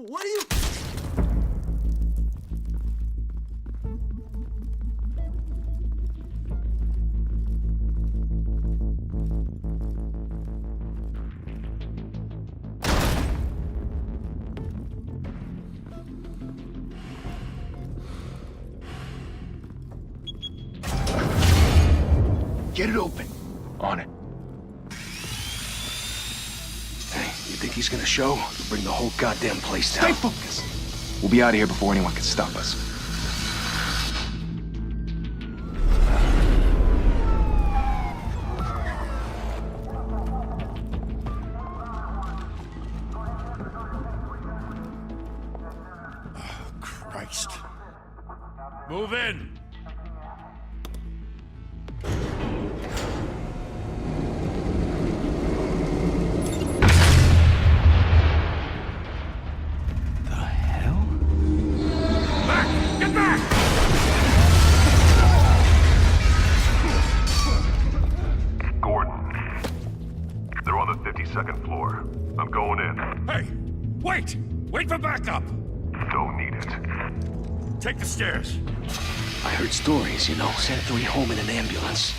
What are you... Get it open. On it. Hey, you think he's gonna show? He'll bring the whole goddamn place down. Stay focused. We'll be out of here before anyone can stop us. Oh, Christ. Move in! The hell? Back! Get back! Gordon. They're on the 52nd floor. I'm going in. Hey! Wait! Wait for backup! Don't need it. Take the stairs. I heard stories, you know. Sent 3 home in an ambulance.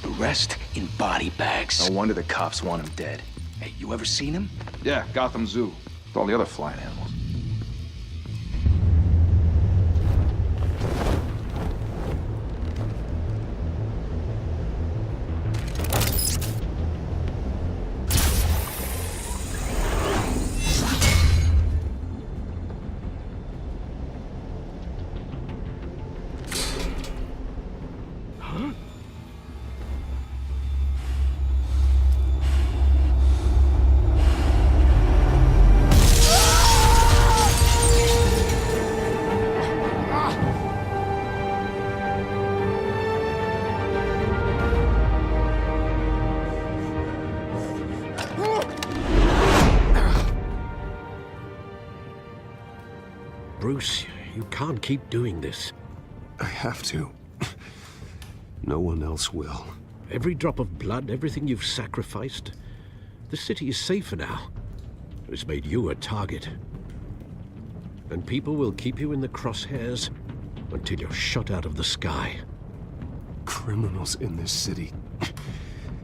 The rest in body bags. No wonder the cops want him dead. Hey, you ever seen him? Yeah, Gotham Zoo. With all the other flying animals. Bruce, you can't keep doing this. I have to. No one else will. Every drop of blood, everything you've sacrificed. The city is safer now. It's made you a target. And people will keep you in the crosshairs until you're shot out of the sky. Criminals in this city.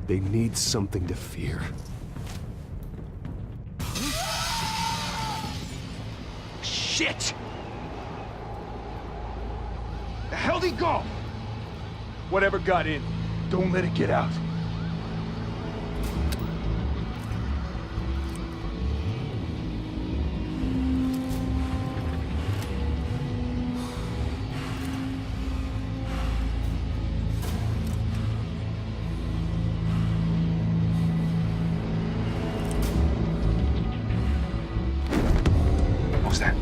They need something to fear. Shit! The hell'd he go? Whatever got in, don't let it get out. What was that?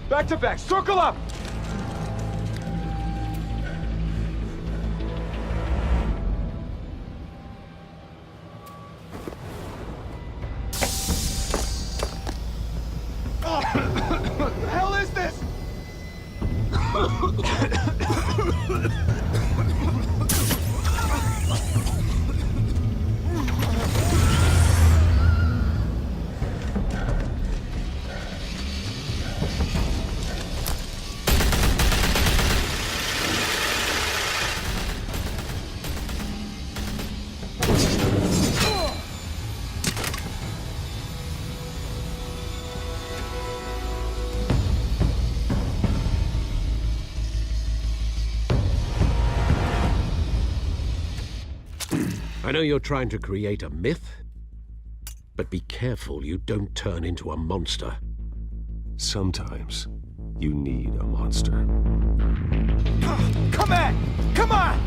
Back to back, circle up! What the hell is this? I know you're trying to create a myth, but be careful you don't turn into a monster. Sometimes you need a monster. Come on! Come on!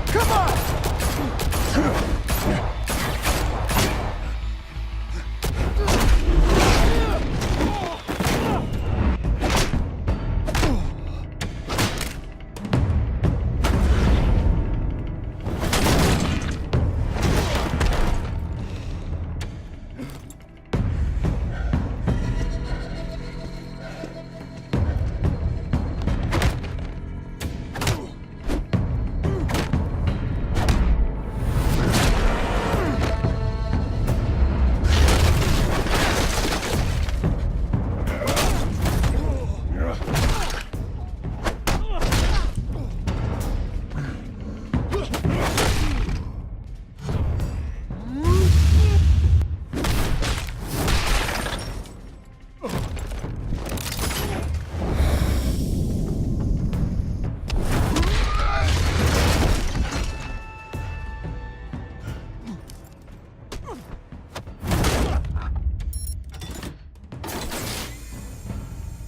Come on!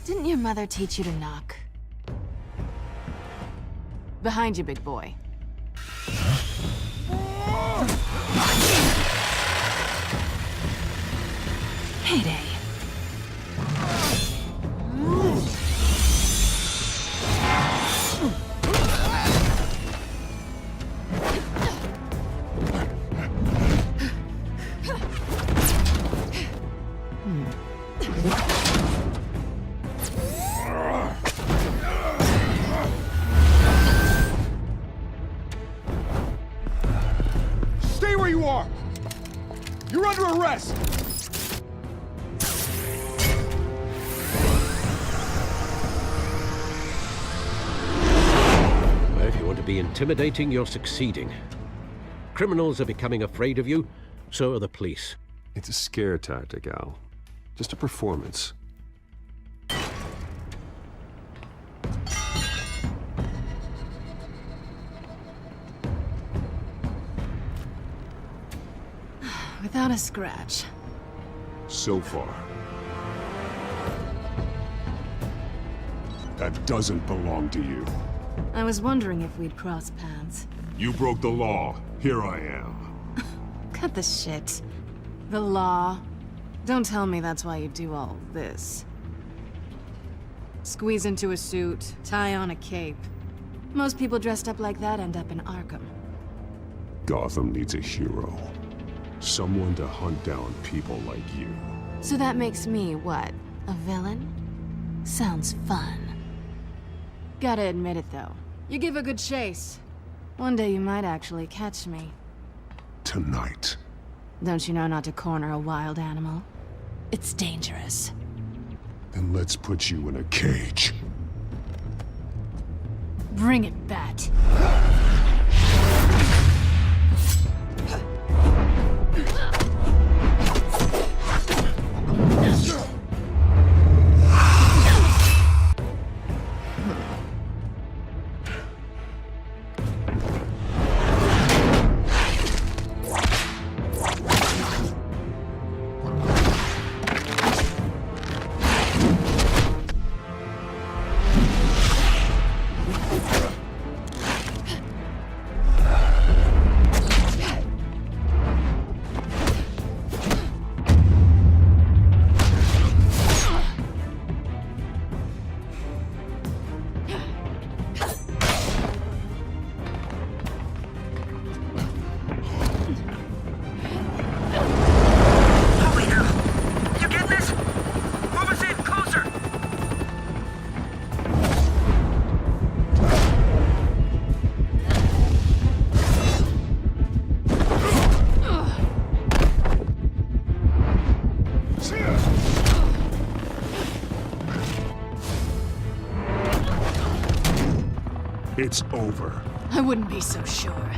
Didn't your mother teach you to knock? Behind you, big boy. Heyday. Stay where you are! You're under arrest! Well, if you want to be intimidating, you're succeeding. Criminals are becoming afraid of you, so are the police. It's a scare tactic, Al. Just a performance. Without a scratch. So far. That doesn't belong to you. I was wondering if we'd cross paths. You broke the law. Here I am. Cut the shit. The law. Don't tell me that's why you do all this. Squeeze into a suit, tie on a cape. Most people dressed up like that end up in Arkham. Gotham needs a hero. Someone to hunt down people like you. So that makes me, what, a villain? Sounds fun. Gotta admit it, though. You give a good chase. One day you might actually catch me. Tonight. Don't you know not to corner a wild animal? It's dangerous. Then let's put you in a cage. Bring it, Bat. It's over. I wouldn't be so sure.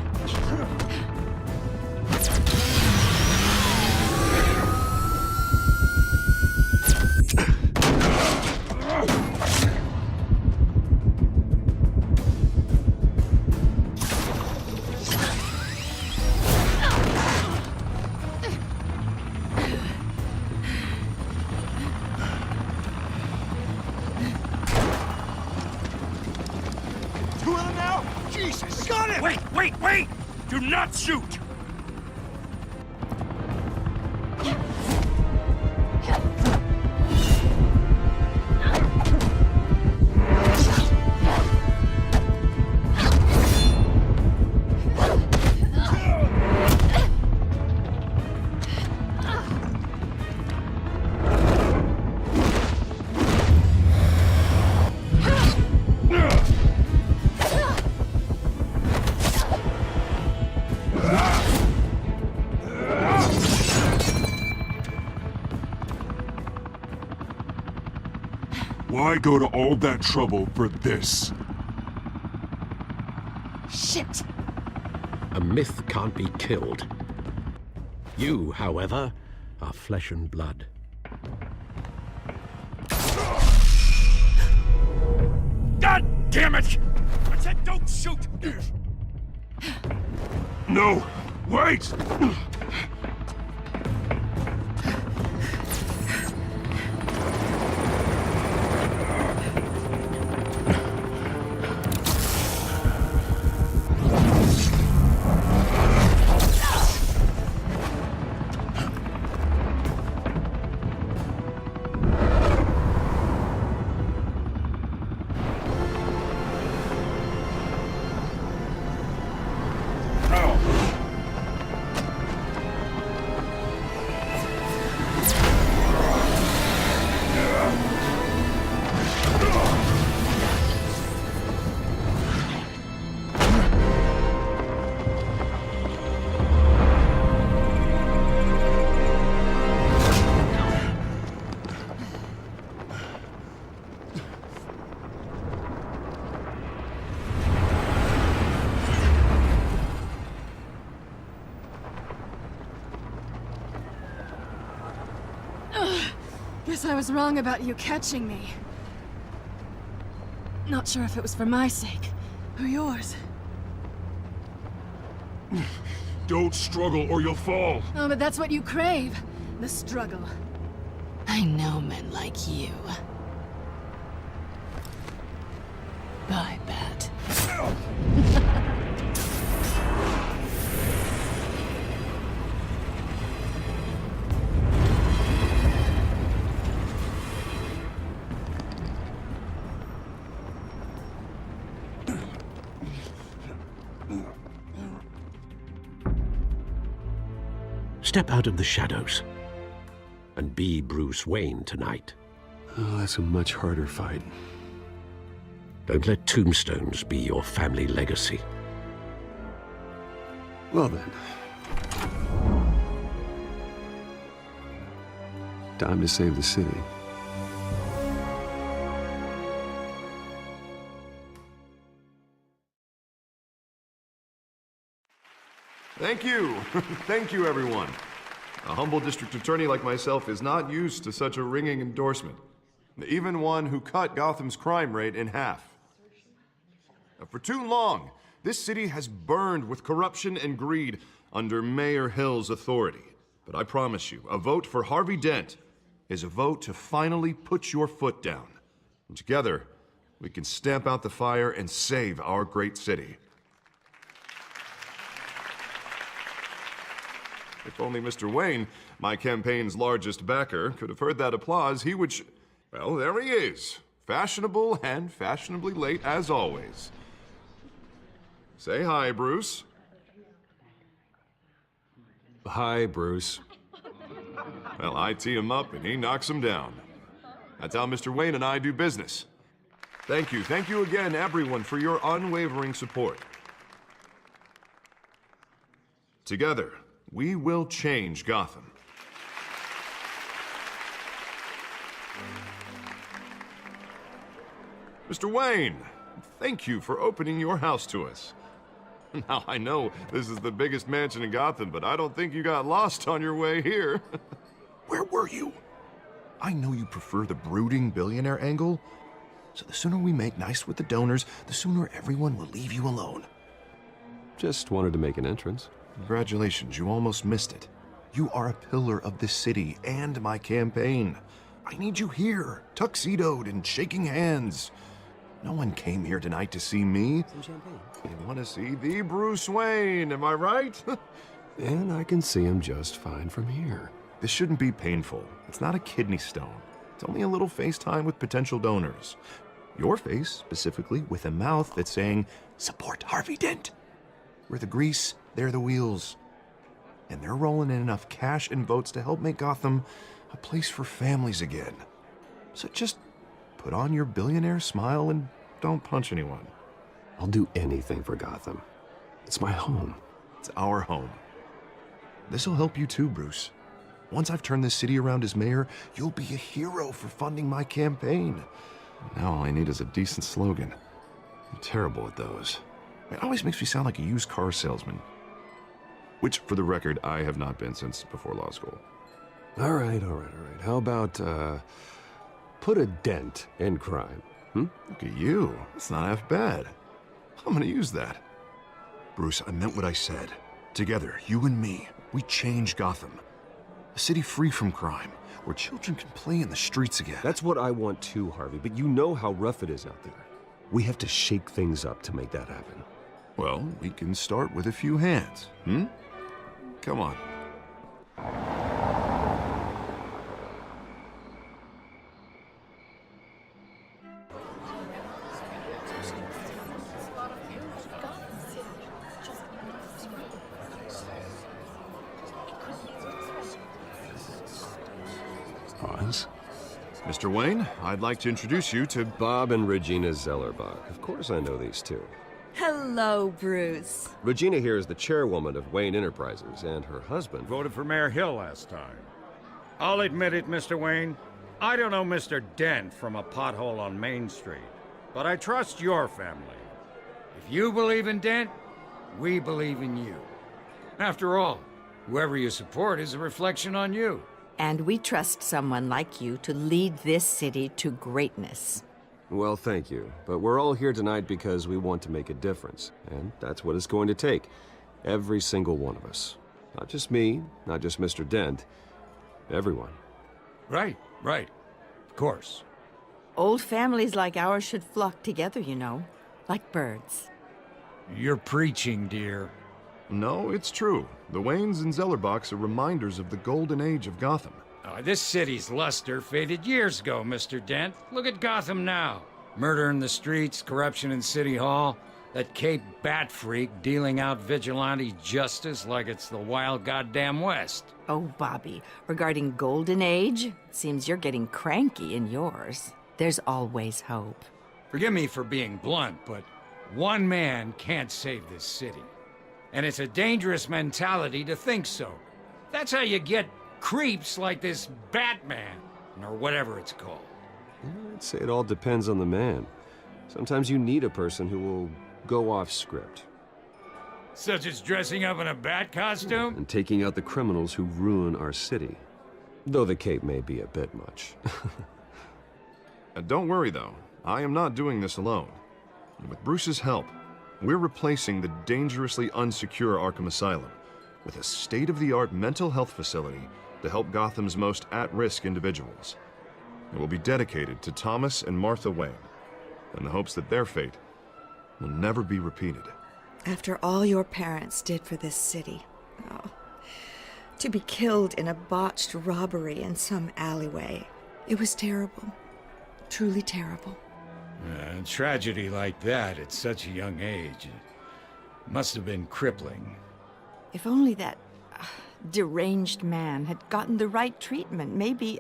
Wait! Do not shoot! Why go to all that trouble for this? Shit! A myth can't be killed. You, however, are flesh and blood. God damn it! I said don't shoot! No! Wait! Guess I was wrong about you catching me. Not sure if it was for my sake, or yours. Don't struggle or you'll fall. Oh, but that's what you crave. The struggle. I know men like you. Bye, Bat. Step out of the shadows and be Bruce Wayne tonight. Oh, that's a much harder fight. Don't let tombstones be your family legacy. Well then. Time to save the city. Thank you. Thank you, everyone. A humble district attorney like myself is not used to such a ringing endorsement. Even one who cut Gotham's crime rate in half. For too long, this city has burned with corruption and greed under Mayor Hill's authority. But I promise you, a vote for Harvey Dent is a vote to finally put your foot down. And together, we can stamp out the fire and save our great city. If only Mr. Wayne, my campaign's largest backer, could have heard that applause, he would well, there he is. Fashionable and fashionably late as always. Say hi, Bruce. Hi, Bruce. Well, I tee him up and he knocks him down. That's how Mr. Wayne and I do business. Thank you again, everyone, for your unwavering support. Together, we will change Gotham. Mr. Wayne, thank you for opening your house to us. Now, I know this is the biggest mansion in Gotham, but I don't think you got lost on your way here. Where were you? I know you prefer the brooding billionaire angle, so the sooner we make nice with the donors, the sooner everyone will leave you alone. Just wanted to make an entrance. Congratulations, you almost missed it. You are a pillar of this city and my campaign. I need you here, tuxedoed and shaking hands. No one came here tonight to see me. Some champagne. They want to see the Bruce Wayne, am I right? And I can see him just fine from here. This shouldn't be painful. It's not a kidney stone. It's only a little FaceTime with potential donors. Your face, specifically, with a mouth that's saying, support Harvey Dent. We're the grease, they're the wheels. And they're rolling in enough cash and votes to help make Gotham a place for families again. So just put on your billionaire smile and don't punch anyone. I'll do anything for Gotham. It's my home. It's our home. This'll help you too, Bruce. Once I've turned this city around as mayor, you'll be a hero for funding my campaign. Now all I need is a decent slogan. I'm terrible at those. It always makes me sound like a used car salesman. Which, for the record, I have not been since before law school. All right. How about, put a dent in crime? Look at you. It's not half bad. I'm gonna use that. Bruce, I meant what I said. Together, you and me, we change Gotham. A city free from crime, where children can play in the streets again. That's what I want too, Harvey, but you know how rough it is out there. We have to shake things up to make that happen. Well, we can start with a few hands, Come on. Pause. Mr. Wayne, I'd like to introduce you to Bob and Regina Zellerbach. Of course I know these two. Hello, Bruce. Regina here is the chairwoman of Wayne Enterprises, and her husband Voted for Mayor Hill last time. I'll admit it, Mr. Wayne. I don't know Mr. Dent from a pothole on Main Street, but I trust your family. If you believe in Dent, we believe in you. After all, whoever you support is a reflection on you. And we trust someone like you to lead this city to greatness. Well, thank you. But we're all here tonight because we want to make a difference. And that's what it's going to take. Every single one of us. Not just me, not just Mr. Dent. Everyone. Right. Of course. Old families like ours should flock together, you know. Like birds. You're preaching, dear. No, it's true. The Waynes and Zellerbachs are reminders of the golden age of Gotham. This city's luster faded years ago, Mr. Dent. Look at Gotham now. Murder in the streets, corruption in City Hall, that Cape Bat freak dealing out vigilante justice like it's the wild goddamn West. Oh, Bobby, regarding Golden Age, seems you're getting cranky in yours. There's always hope. Forgive me for being blunt, but one man can't save this city. And it's a dangerous mentality to think so. That's how you get creeps like this Batman, or whatever it's called. I'd say it all depends on the man. Sometimes you need a person who will go off script. Such as dressing up in a bat costume? And taking out the criminals who ruin our city. Though the cape may be a bit much. Don't worry, though. I am not doing this alone. And with Bruce's help, we're replacing the dangerously unsecure Arkham Asylum with a state-of-the-art mental health facility to help Gotham's most at-risk individuals. It will be dedicated to Thomas and Martha Wayne, in the hopes that their fate will never be repeated. After all your parents did for this city, to be killed in a botched robbery in some alleyway, it was terrible. Truly terrible. A tragedy like that at such a young age must have been crippling. If only that deranged man had gotten the right treatment, maybe...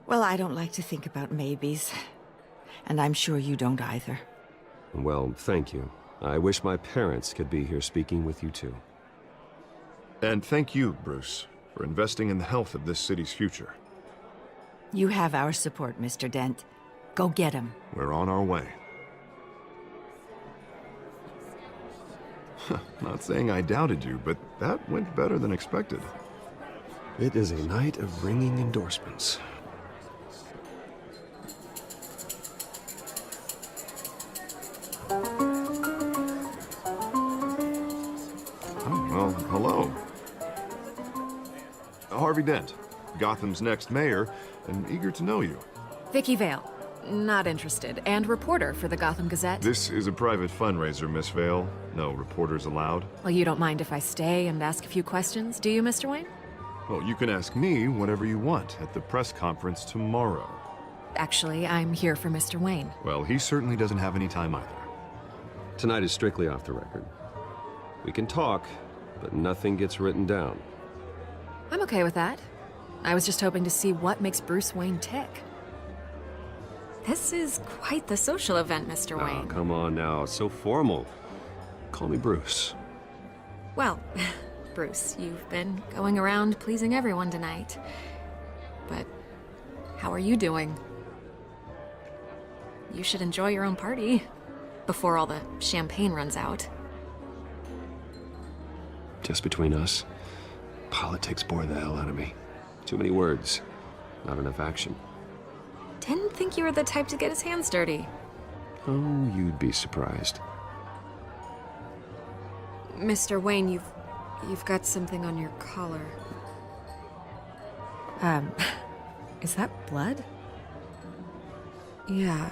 well, I don't like to think about maybes. And I'm sure you don't either. Well, thank you. I wish my parents could be here speaking with you too. And thank you, Bruce, for investing in the health of this city's future. You have our support, Mr. Dent. Go get him. We're on our way. Not saying I doubted you, but that went better than expected. It is a night of ringing endorsements. Oh, well, hello. Harvey Dent, Gotham's next mayor, and eager to know you. Vicky Vale. Not interested. And reporter for the Gotham Gazette. This is a private fundraiser, Miss Vale. No reporters allowed. Well, you don't mind if I stay and ask a few questions, do you, Mr. Wayne? Well, you can ask me whatever you want at the press conference tomorrow. Actually, I'm here for Mr. Wayne. Well, he certainly doesn't have any time either. Tonight is strictly off the record. We can talk, but nothing gets written down. I'm okay with that. I was just hoping to see what makes Bruce Wayne tick. This is quite the social event, Mr. Wayne. Oh, come on now. It's so formal. Call me Bruce. Well, Bruce, you've been going around pleasing everyone tonight. But how are you doing? You should enjoy your own party before all the champagne runs out. Just between us, politics bore the hell out of me. Too many words, not enough action. Didn't think you were the type to get his hands dirty. Oh, you'd be surprised. Mr. Wayne, you've got something on your collar. Is that blood? Yeah.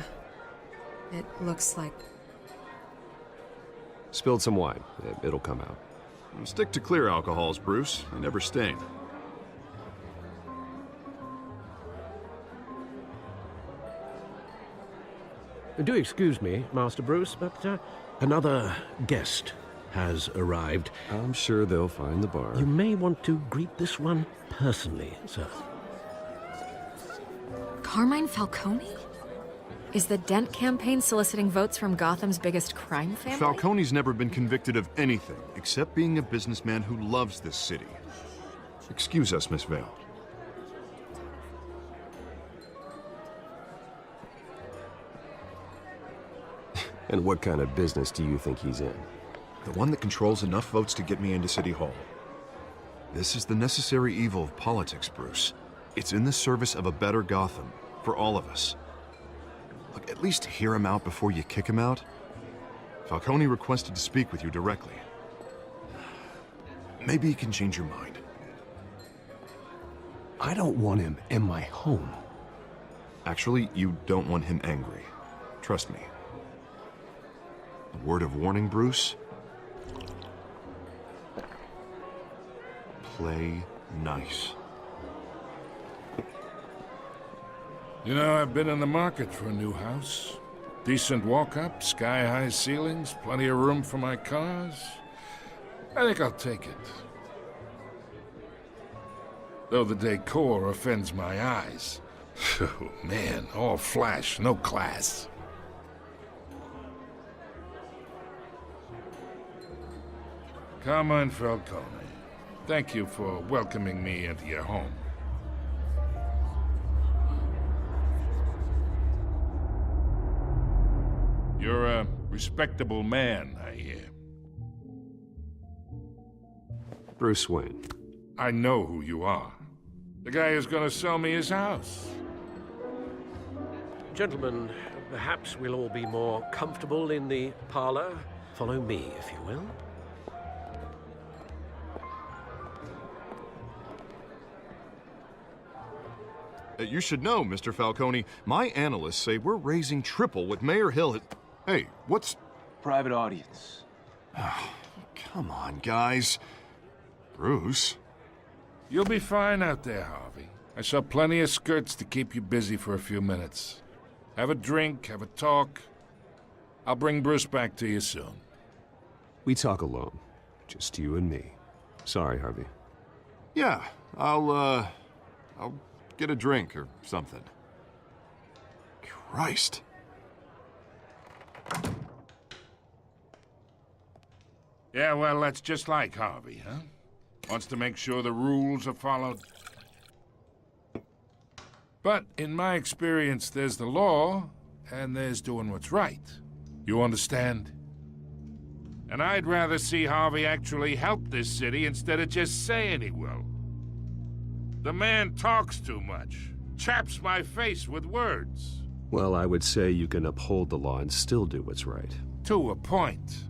It looks like... Spilled some wine. It'll come out. Stick to clear alcohols, Bruce. They never stain. Do excuse me, Master Bruce, but another guest has arrived. I'm sure they'll find the bar. You may want to greet this one personally, sir. Carmine Falcone? Is the Dent campaign soliciting votes from Gotham's biggest crime family? Falcone's never been convicted of anything except being a businessman who loves this city. Excuse us, Miss Vale. And what kind of business do you think he's in? The one that controls enough votes to get me into City Hall. This is the necessary evil of politics, Bruce. It's in the service of a better Gotham, for all of us. Look, at least hear him out before you kick him out. Falcone requested to speak with you directly. Maybe he can change your mind. I don't want him in my home. Actually, you don't want him angry. Trust me. A word of warning, Bruce. Play nice. You know, I've been in the market for a new house. Decent walk-up, sky-high ceilings, plenty of room for my cars. I think I'll take it. Though the decor offends my eyes. Oh, man, all flash, no class. Carmine Falcone, thank you for welcoming me into your home. You're a respectable man, I hear. Bruce Wayne. I know who you are. The guy who's gonna sell me his house. Gentlemen, perhaps we'll all be more comfortable in the parlor. Follow me, if you will. You should know, Mr. Falcone, my analysts say we're raising triple what Mayor Hill had... Hey, what's... Private audience. Oh, come on, guys. Bruce? You'll be fine out there, Harvey. I saw plenty of skirts to keep you busy for a few minutes. Have a drink, have a talk. I'll bring Bruce back to you soon. We talk alone. Just you and me. Sorry, Harvey. Yeah, I'll get a drink or something. Christ. Yeah, well, that's just like Harvey, huh? Wants to make sure the rules are followed. But in my experience, there's the law, and there's doing what's right. You understand? And I'd rather see Harvey actually help this city instead of just saying he will. The man talks too much, chaps my face with words. Well, I would say you can uphold the law and still do what's right. To a point.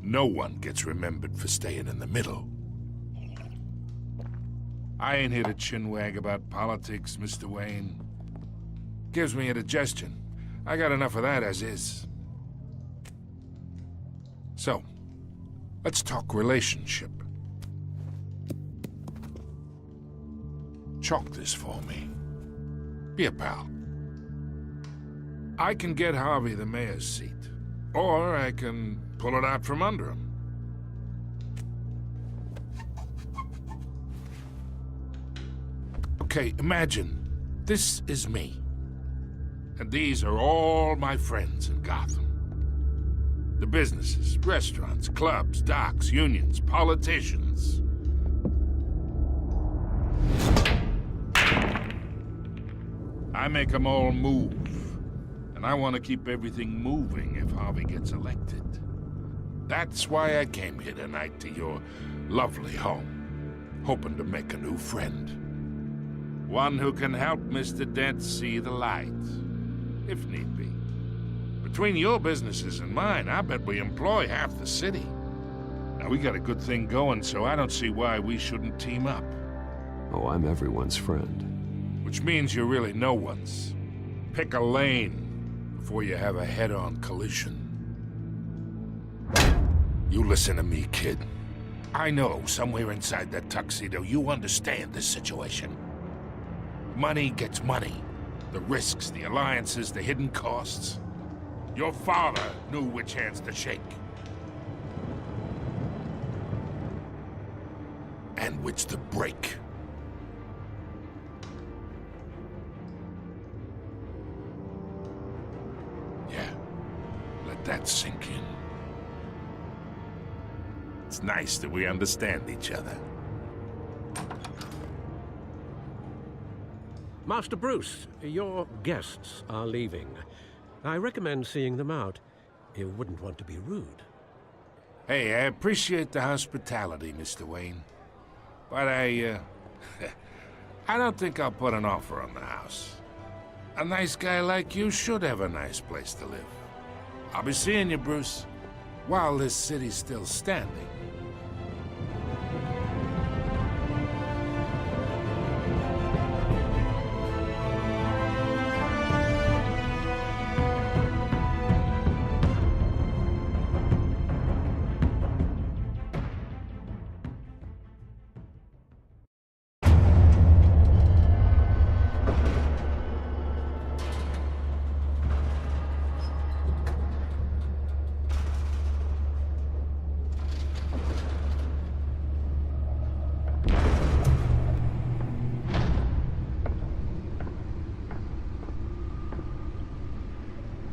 No one gets remembered for staying in the middle. I ain't here to chinwag about politics, Mr. Wayne. Gives me indigestion. I got enough of that as is. So, let's talk relationship. Chalk this for me. Be a pal. I can get Harvey the mayor's seat, or I can pull it out from under him. Okay, imagine this is me. And these are all my friends in Gotham. The businesses, restaurants, clubs, docks, unions, politicians. I make them all move. And I want to keep everything moving if Harvey gets elected. That's why I came here tonight to your lovely home, hoping to make a new friend. One who can help Mr. Dent see the light, if need be. Between your businesses and mine, I bet we employ half the city. Now, we got a good thing going, so I don't see why we shouldn't team up. Oh, I'm everyone's friend. Which means you're really no one's. Pick a lane before you have a head-on collision. You listen to me, kid. I know somewhere inside that tuxedo you understand this situation. Money gets money. The risks, the alliances, the hidden costs. Your father knew which hands to shake. And which to break. Yeah, let that sink in. It's nice that we understand each other. Master Bruce, your guests are leaving. I recommend seeing them out. You wouldn't want to be rude. Hey, I appreciate the hospitality, Mr. Wayne. But I don't think I'll put an offer on the house. A nice guy like you should have a nice place to live. I'll be seeing you, Bruce, while this city's still standing.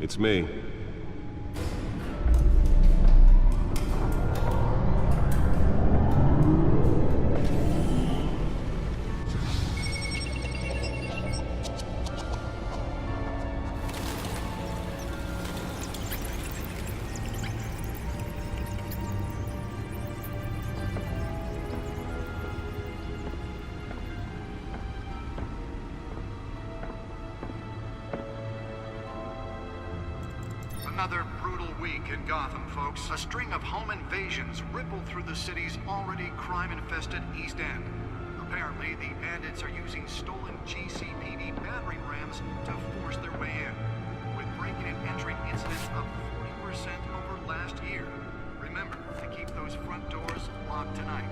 It's me. Another brutal week in Gotham, folks. A string of home invasions rippled through the city's already crime-infested East End. Apparently, the bandits are using stolen GCPD battering rams to force their way in, with breaking and entering incidents up 40% over last year. Remember to keep those front doors locked tonight.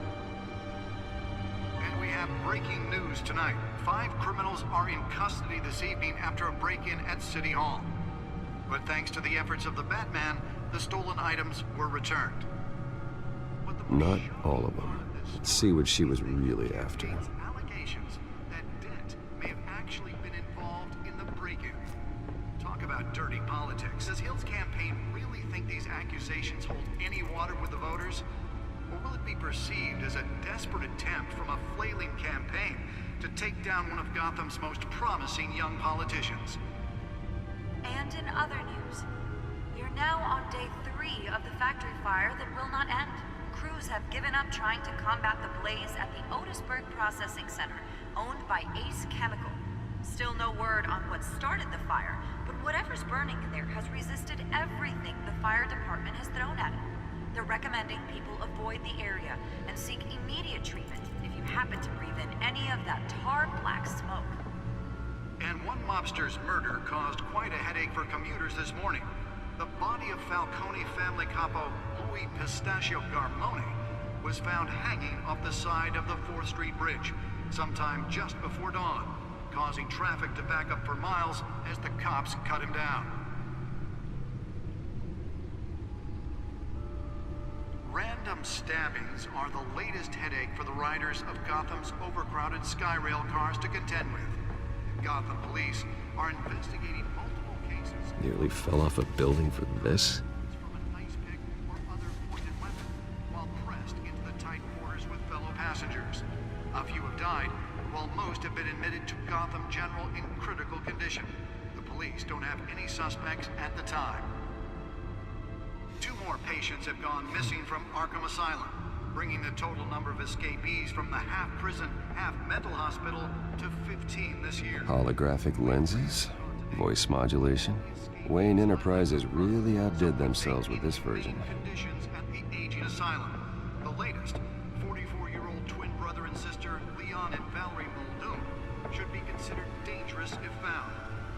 And we have breaking news tonight. 5 criminals are in custody this evening after a break-in at City Hall. But thanks to the efforts of the Batman, the stolen items were returned. Not all of them. Let's see what she was really after. Allegations that Dent may have actually been involved in the break-in. Talk about dirty politics. Does Hill's campaign really think these accusations hold any water with the voters? Or will it be perceived as a desperate attempt from a flailing campaign to take down one of Gotham's most promising young politicians? And in other news, you're now on day 3 of the factory fire that will not end. Crews have given up trying to combat the blaze at the Otisburg Processing Center, owned by Ace Chemical. Still no word on what started the fire, but whatever's burning in there has resisted everything the fire department has thrown at it. They're recommending people avoid the area and seek immediate treatment if you happen to breathe in any of that tar black smoke. And one mobster's murder caused quite a headache for commuters this morning. The body of Falcone family capo Louis Pistachio Garmone was found hanging off the side of the 4th Street Bridge sometime just before dawn, causing traffic to back up for miles as the cops cut him down. Random stabbings are the latest headache for the riders of Gotham's overcrowded Skyrail cars to contend with. Gotham police are investigating multiple cases. Nearly fell off a building for this? From an ice pick or other pointed weapon while pressed into the tight quarters with fellow passengers. A few have died, while most have been admitted to Gotham General in critical condition. The police don't have any suspects at the time. 2 more patients have gone missing from Arkham Asylum, bringing the total number of escapees from the half-prison, half-mental hospital to 15 this year. Holographic lenses? Voice modulation? Wayne Enterprises really outdid themselves with this version. Conditions at the aging asylum. The latest, 44-year-old twin brother and sister Leon and Valerie Muldoon, should be considered dangerous if found.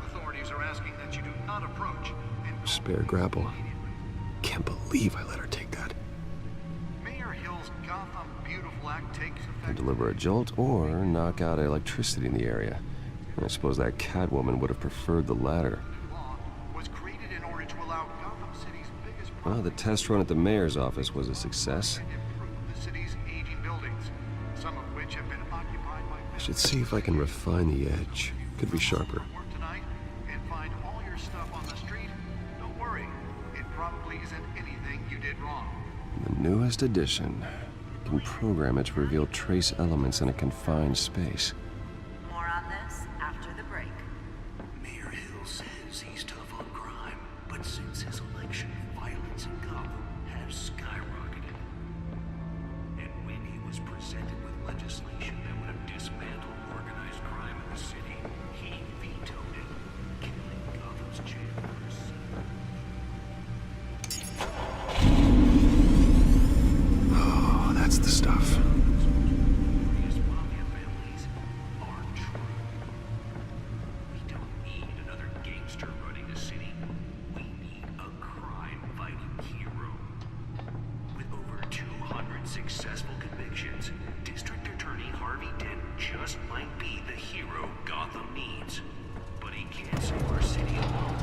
Authorities are asking that you do not approach and Spare grapple. Can't believe I let her take that. Mayor Hill's Gotham Beautiful Act takes effect. Can deliver a jolt or knock out electricity in the area. And I suppose that Catwoman would have preferred the latter. Law was created in order to allow Gotham City's biggest Well, the test run at the mayor's office was a success. improve the city's aging buildings, some of which have been occupied by I should see if I can refine the edge. Could be sharper. work tonight and find all your stuff on the street. Don't worry, it probably isn't anything you did wrong. The newest edition can program it to reveal trace elements in a confined space. More on this after the break. Mayor Hill says he's tough on crime, but since his election, violence in Gotham has skyrocketed. And when he was presented with legislation that would have dismantled organized crime in the city, he vetoed it, killing Gotham's chambers. Oh, that's the stuff. Successful convictions, District Attorney Harvey Dent just might be the hero Gotham needs. But he can't save our city alone.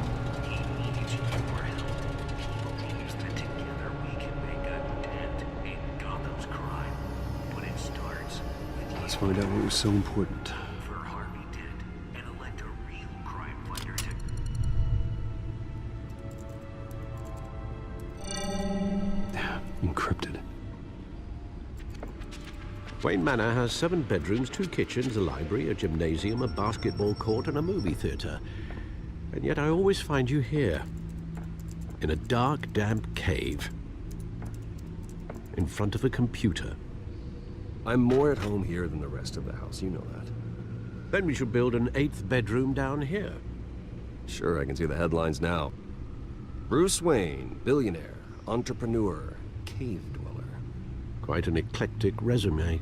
He needs your help. He believes that together we can make a dent in Gotham's crime. But it starts with you. Let's find out what was so important. For Harvey Dent and elect a real crime fighter to... Encrypted. Wayne Manor has 7 bedrooms, 2 kitchens, a library, a gymnasium, a basketball court, and a movie theater. And yet I always find you here, in a dark, damp cave, in front of a computer. I'm more at home here than the rest of the house, you know that. Then we should build an 8th bedroom down here. Sure, I can see the headlines now. Bruce Wayne, billionaire, entrepreneur, cave dweller. Quite an eclectic resume.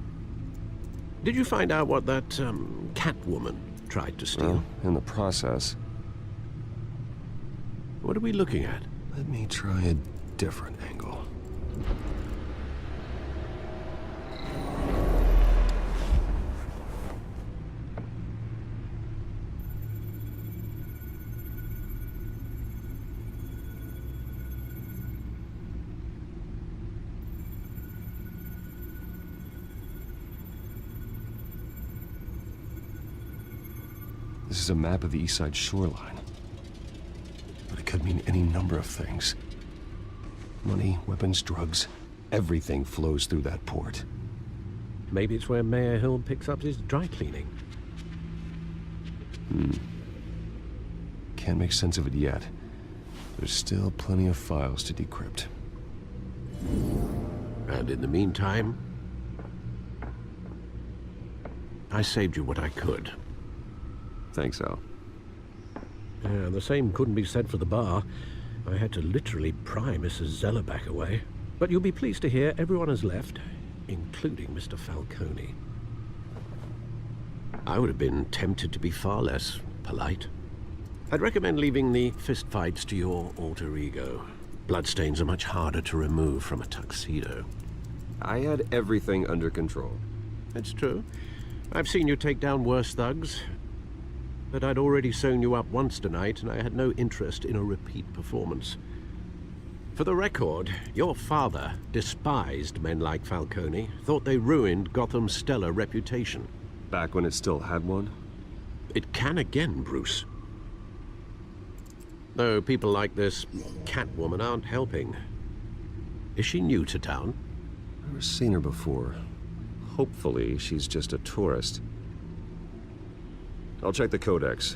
Did you find out what that, Catwoman tried to steal? Well, in the process. What are we looking at? Let me try a different angle. This is a map of the East Side shoreline. But it could mean any number of things. Money, weapons, drugs, everything flows through that port. Maybe it's where Mayor Hill picks up his dry cleaning. Can't make sense of it yet. There's still plenty of files to decrypt. And in the meantime, I saved you what I could. Thanks, Al. Yeah, the same couldn't be said for the bar. I had to literally pry Mrs. Zeller back away. But you'll be pleased to hear everyone has left, including Mr. Falcone. I would have been tempted to be far less polite. I'd recommend leaving the fistfights to your alter ego. Bloodstains are much harder to remove from a tuxedo. I had everything under control. It's true. I've seen you take down worse thugs. But I'd already sewn you up once tonight, and I had no interest in a repeat performance. For the record, your father despised men like Falcone, thought they ruined Gotham's stellar reputation. Back when it still had one? It can again, Bruce. Though people like this Catwoman aren't helping. Is she new to town? Never seen her before. Hopefully, she's just a tourist. I'll check the codex.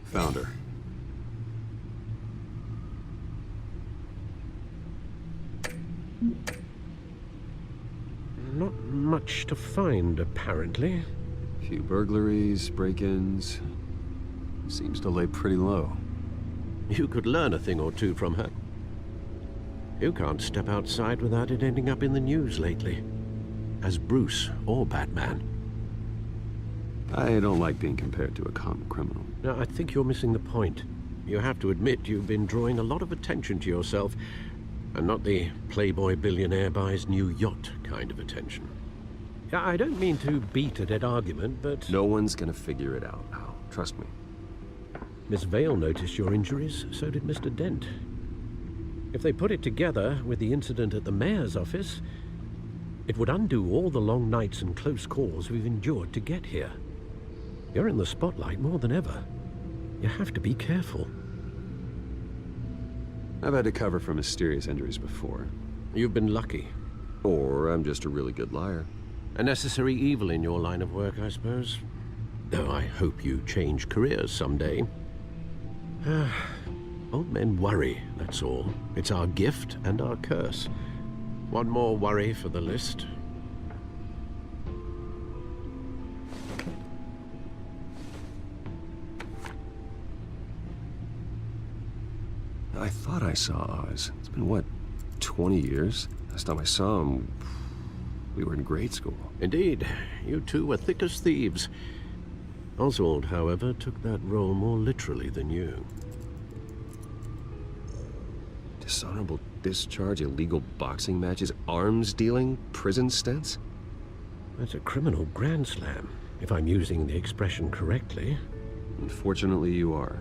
Found her. Not much to find, apparently. Few burglaries, break-ins. Seems to lay pretty low. You could learn a thing or two from her. You can't step outside without it ending up in the news lately. As Bruce or Batman. I don't like being compared to a common criminal. No, I think you're missing the point. You have to admit you've been drawing a lot of attention to yourself, and not the playboy billionaire buys new yacht kind of attention. I don't mean to beat a dead argument, but... No one's gonna figure it out, Al. Trust me. Miss Vale noticed your injuries, so did Mr. Dent. If they put it together with the incident at the mayor's office, it would undo all the long nights and close calls we've endured to get here. You're in the spotlight more than ever. You have to be careful. I've had to cover for mysterious injuries before. You've been lucky. Or I'm just a really good liar. A necessary evil in your line of work, I suppose. though I hope you change careers someday. Old men worry, that's all. It's our gift and our curse. One more worry for the list. I thought I saw Oz. It's been, what, 20 years? Last time I saw him, we were in grade school. Indeed. You two were thick as thieves. Oswald, however, took that role more literally than you. Dishonorable discharge, illegal boxing matches, arms dealing, prison stints? That's a criminal grand slam, if I'm using the expression correctly. Unfortunately, you are.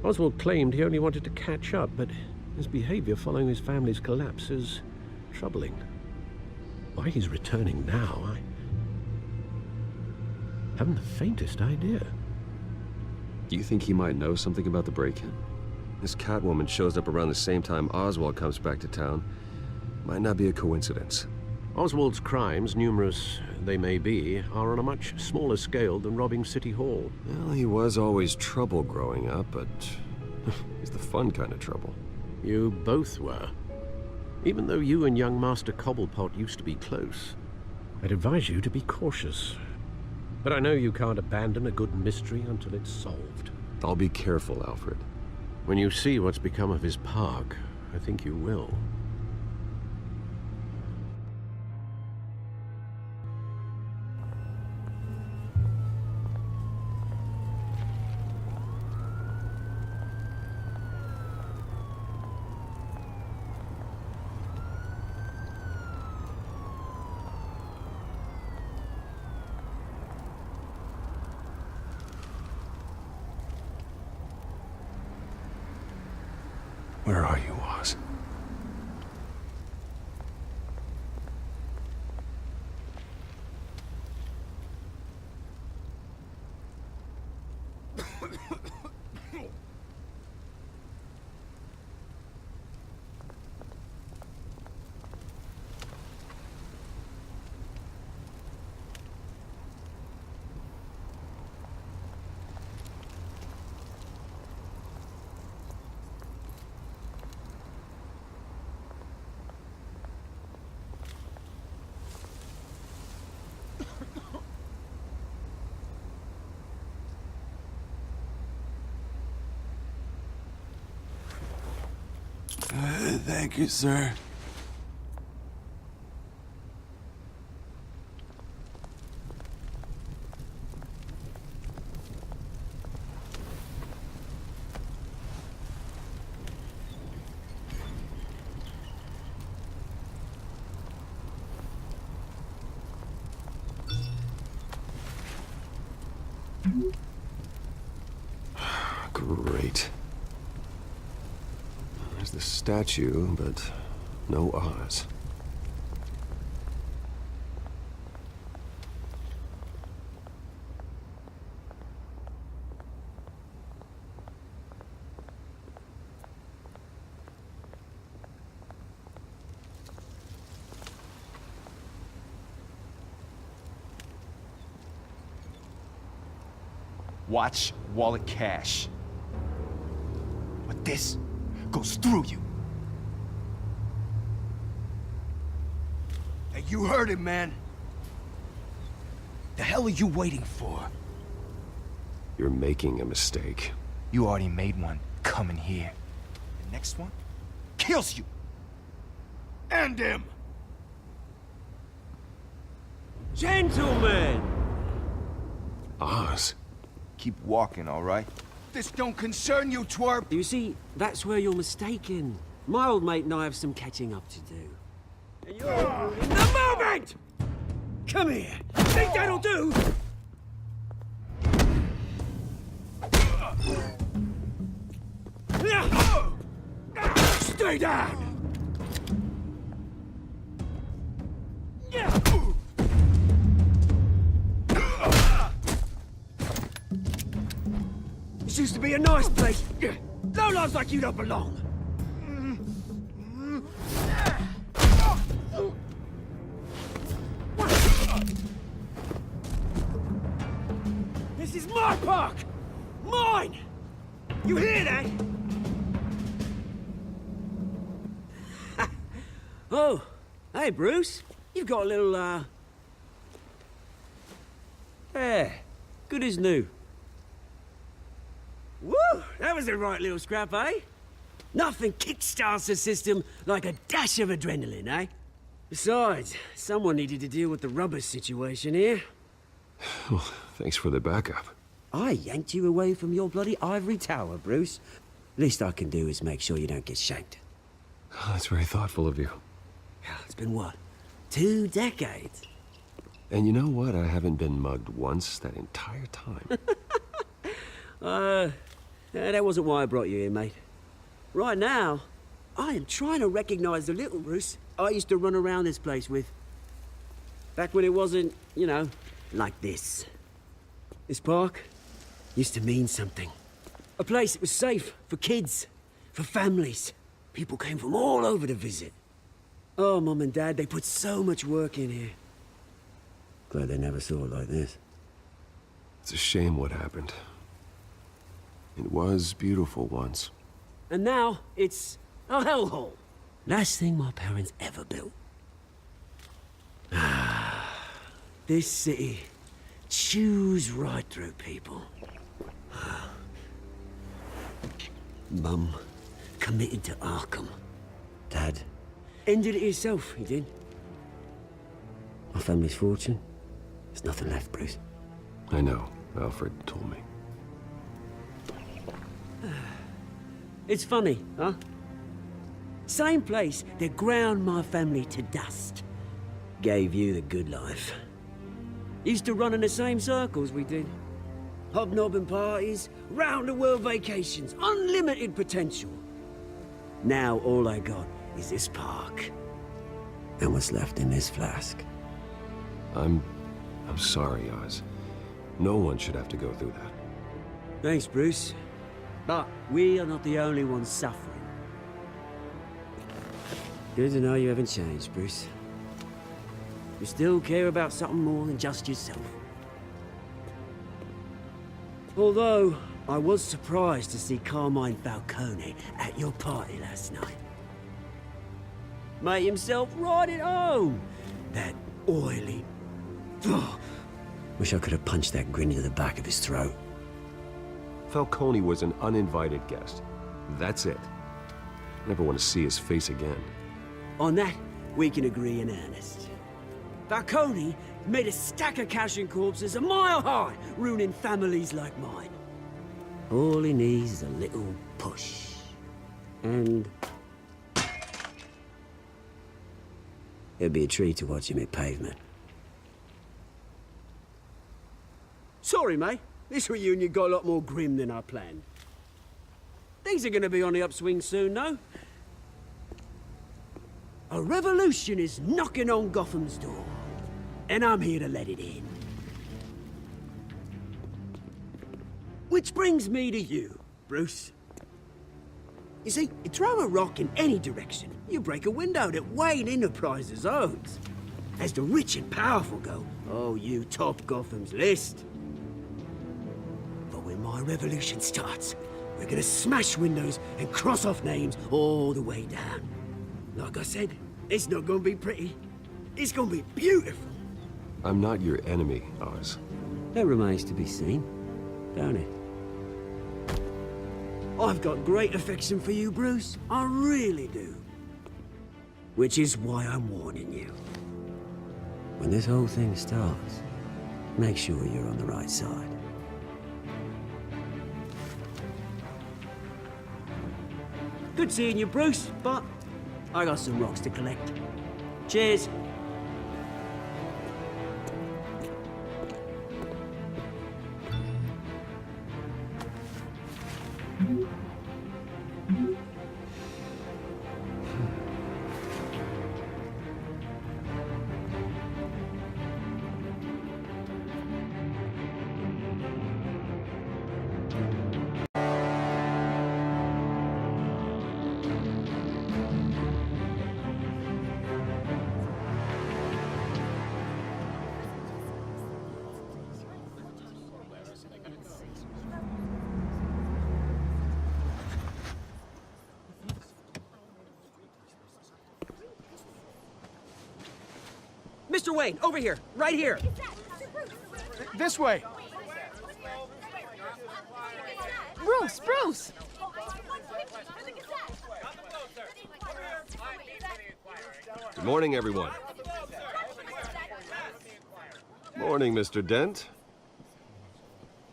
Oswald claimed he only wanted to catch up, but his behavior following his family's collapse is troubling. Why he's returning now, I haven't the faintest idea. Do you think he might know something about the break-in? This Catwoman shows up around the same time Oswald comes back to town. Might not be a coincidence. Oswald's crimes, numerous they may be, are on a much smaller scale than robbing City Hall. Well, he was always trouble growing up, but he's the fun kind of trouble. You both were. Even though you and young Master Cobblepot used to be close, I'd advise you to be cautious. But I know you can't abandon a good mystery until it's solved. I'll be careful, Alfred. When you see what's become of his park, I think you will. Where are you, Oz? Thank you, sir. Great. There's the statue, but no Oz. Watch wallet cash. But this goes through you. Hey, you heard it, man. The hell are you waiting for? You're making a mistake. You already made one coming here. The next one kills you. And him. Gentlemen! Oz. Keep walking, all right? This don't concern you, twerp! You see, that's where you're mistaken. My old mate and I have some catching up to do. And you're in the moment! Come here! Think that'll do? Stay down! This used to be a nice place. Lowlifes like you don't belong. This This is my park! Mine! You hear that? Oh, hey, Bruce. You've got a little, yeah, good as new. Woo! That was a right little scrap, eh? Nothing kickstarts the system like a dash of adrenaline, eh? Besides, someone needed to deal with the rubber situation here. Well, thanks for the backup. I yanked you away from your bloody ivory tower, Bruce. Least I can do is make sure you don't get shanked. Oh, that's very thoughtful of you. It's been what? 2 decades? And you know what? I haven't been mugged once that entire time. That wasn't why I brought you here, mate. Right now, I am trying to recognize the little Bruce I used to run around this place with. Back when it wasn't, you know, like this. This park used to mean something. A place that was safe for kids, for families. People came from all over to visit. Oh, Mum and Dad, they put so much work in here. Glad they never saw it like this. It's a shame what happened. It was beautiful once. And now, it's a hellhole. Last thing my parents ever built. This city chews right through people. Mum committed to Arkham. Dad ended it himself, he did. My family's fortune, there's nothing left, Bruce. I know. Alfred told me. It's funny, huh? Same place that ground my family to dust. Gave you the good life. Used to run in the same circles we did. Hobnobbing parties, round-the-world vacations, unlimited potential. Now all I got is this park. And what's left in this flask. I'm sorry, Oz. No one should have to go through that. Thanks, Bruce. But we are not the only ones suffering. Good to know you haven't changed, Bruce. You still care about something more than just yourself. Although, I was surprised to see Carmine Falcone at your party last night. Made himself right at home. That oily... Wish I could have punched that grin into the back of his throat. Falcone was an uninvited guest. That's it. Never want to see his face again. On that, we can agree in earnest. Falcone made a stack of cashing corpses a mile high, ruining families like mine. All he needs is a little push. And... it'd be a treat to watch him hit pavement. Sorry, mate. This reunion got a lot more grim than I planned. Things are gonna be on the upswing soon, no? A revolution is knocking on Gotham's door. And I'm here to let it in. Which brings me to you, Bruce. You see, you throw a rock in any direction, you break a window that Wayne Enterprises owns. As the rich and powerful go, oh, you top Gotham's list. But when my revolution starts, we're gonna smash windows and cross off names all the way down. Like I said, it's not gonna be pretty. It's gonna be beautiful. I'm not your enemy, Oz. That remains to be seen, don't it? I've got great affection for you, Bruce. I really do. Which is why I'm warning you. When this whole thing starts, make sure you're on the right side. Good seeing you, Bruce, but I got some rocks to collect. Cheers. Mr. Wayne, over here, right here. This way. Bruce, Bruce! Good morning, everyone. Morning, Mr. Dent.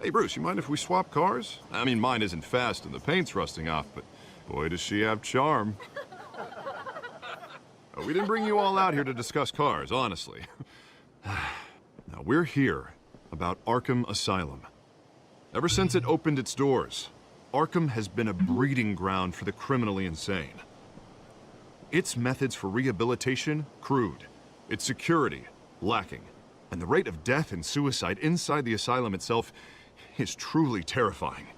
Hey, Bruce, you mind if we swap cars? I mean, mine isn't fast and the paint's rusting off, but boy, does she have charm. We didn't bring you all out here to discuss cars, honestly. Now, we're here about Arkham Asylum. Ever since it opened its doors, Arkham has been a breeding ground for the criminally insane. Its methods for rehabilitation, crude. Its security, lacking. And the rate of death and suicide inside the asylum itself is truly terrifying.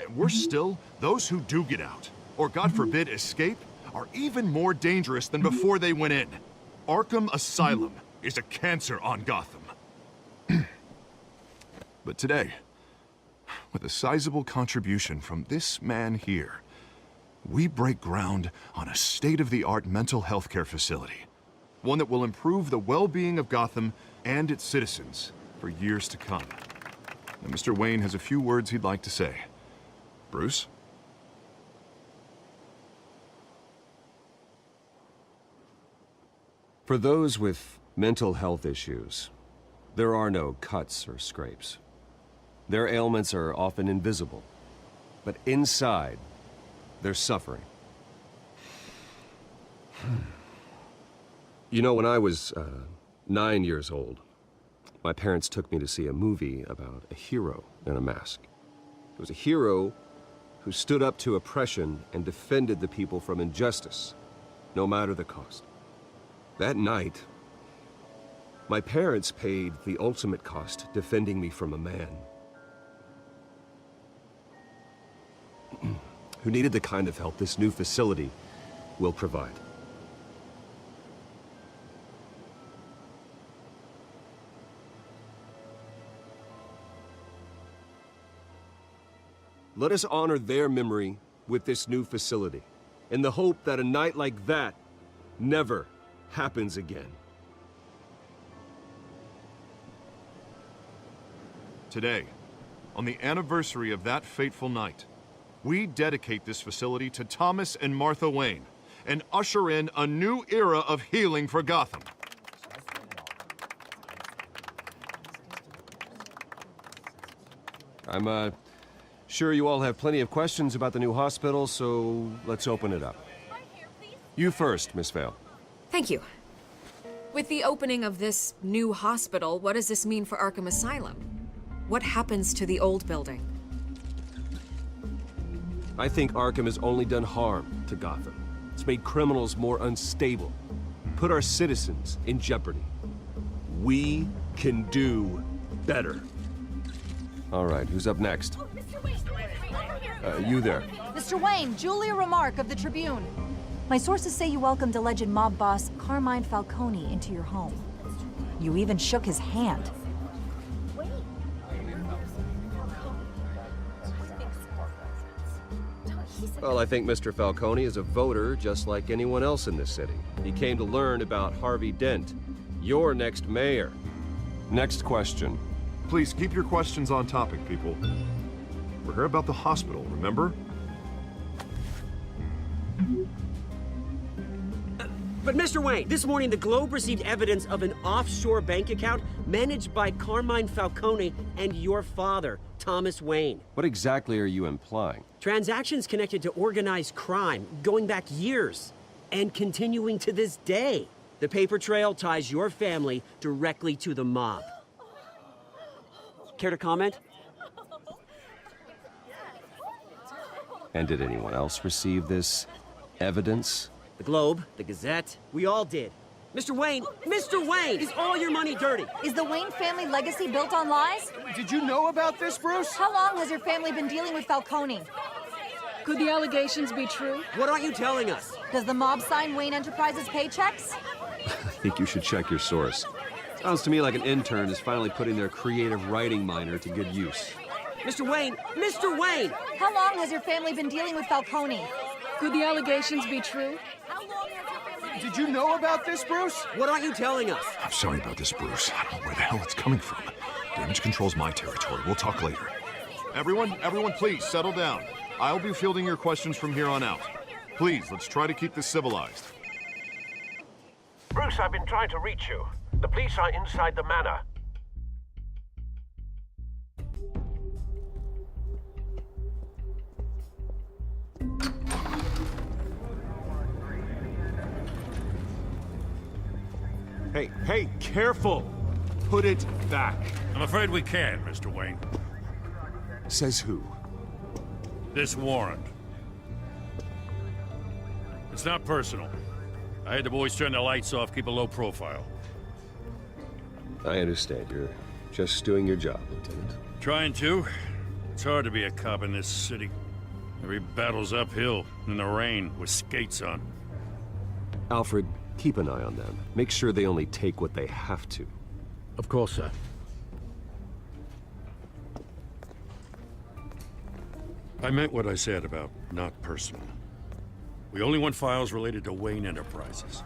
And worse still, those who do get out, or God forbid escape, are even more dangerous than before they went in. Arkham Asylum is a cancer on Gotham. But today, with a sizable contribution from this man here, we break ground on a state-of-the-art mental health care facility. One that will improve the well-being of Gotham and its citizens for years to come. Now, Mr. Wayne has a few words he'd like to say. Bruce? For those with mental health issues, there are no cuts or scrapes. Their ailments are often invisible, but inside, they're suffering. You know, when I was 9 years old, my parents took me to see a movie about a hero in a mask. It was a hero who stood up to oppression and defended the people from injustice, no matter the cost. That night, my parents paid the ultimate cost defending me from a man who needed the kind of help this new facility will provide. Let us honor their memory with this new facility, in the hope that a night like that never happens again. Today, on the anniversary of that fateful night, we dedicate this facility to Thomas and Martha Wayne and usher in a new era of healing for Gotham. I'm sure you all have plenty of questions about the new hospital, so let's open it up. You first, Miss Vale. Thank you. With the opening of this new hospital, what does this mean for Arkham Asylum? What happens to the old building? I think Arkham has only done harm to Gotham. It's made criminals more unstable, put our citizens in jeopardy. We can do better. All right, who's up next? You there. Mr. Wayne, Julia Remark of the Tribune. My sources say you welcomed alleged mob boss Carmine Falcone into your home. You even shook his hand. Well, I think Mr. Falcone is a voter just like anyone else in this city. He came to learn about Harvey Dent, your next mayor. Next question. Please keep your questions on topic, people. We're here about the hospital, remember? But Mr. Wayne, this morning the Globe received evidence of an offshore bank account managed by Carmine Falcone and your father, Thomas Wayne. What exactly are you implying? Transactions connected to organized crime, going back years, and continuing to this day. The paper trail ties your family directly to the mob. Care to comment? And did anyone else receive this evidence? The Globe, the Gazette, we all did. Mr. Wayne, is all your money dirty? Is the Wayne family legacy built on lies? Did you know about this, Bruce? How long has your family been dealing with Falcone? Could the allegations be true? What aren't you telling us? Does the mob sign Wayne Enterprises paychecks? I think you should check your source. Sounds to me like an intern is finally putting their creative writing minor to good use. Mr. Wayne! How long has your family been dealing with Falcone? Could the allegations be true? Did you know about this, Bruce? What aren't you telling us? I'm sorry about this, Bruce. I don't know where the hell it's coming from. Damage control's my territory. We'll talk later. Everyone, please, settle down. I'll be fielding your questions from here on out. Please, let's try to keep this civilized. Bruce, I've been trying to reach you. The police are inside the manor. Hey, careful! Put it back. I'm afraid we can't, Mr. Wayne. Says who? This warrant. It's not personal. I had the boys turn the lights off, keep a low profile. I understand. You're just doing your job, Lieutenant. Trying to. It's hard to be a cop in this city. Every battle's uphill, in the rain, with skates on. Alfred, keep an eye on them. Make sure they only take what they have to. Of course, sir. I meant what I said about not personal. We only want files related to Wayne Enterprises.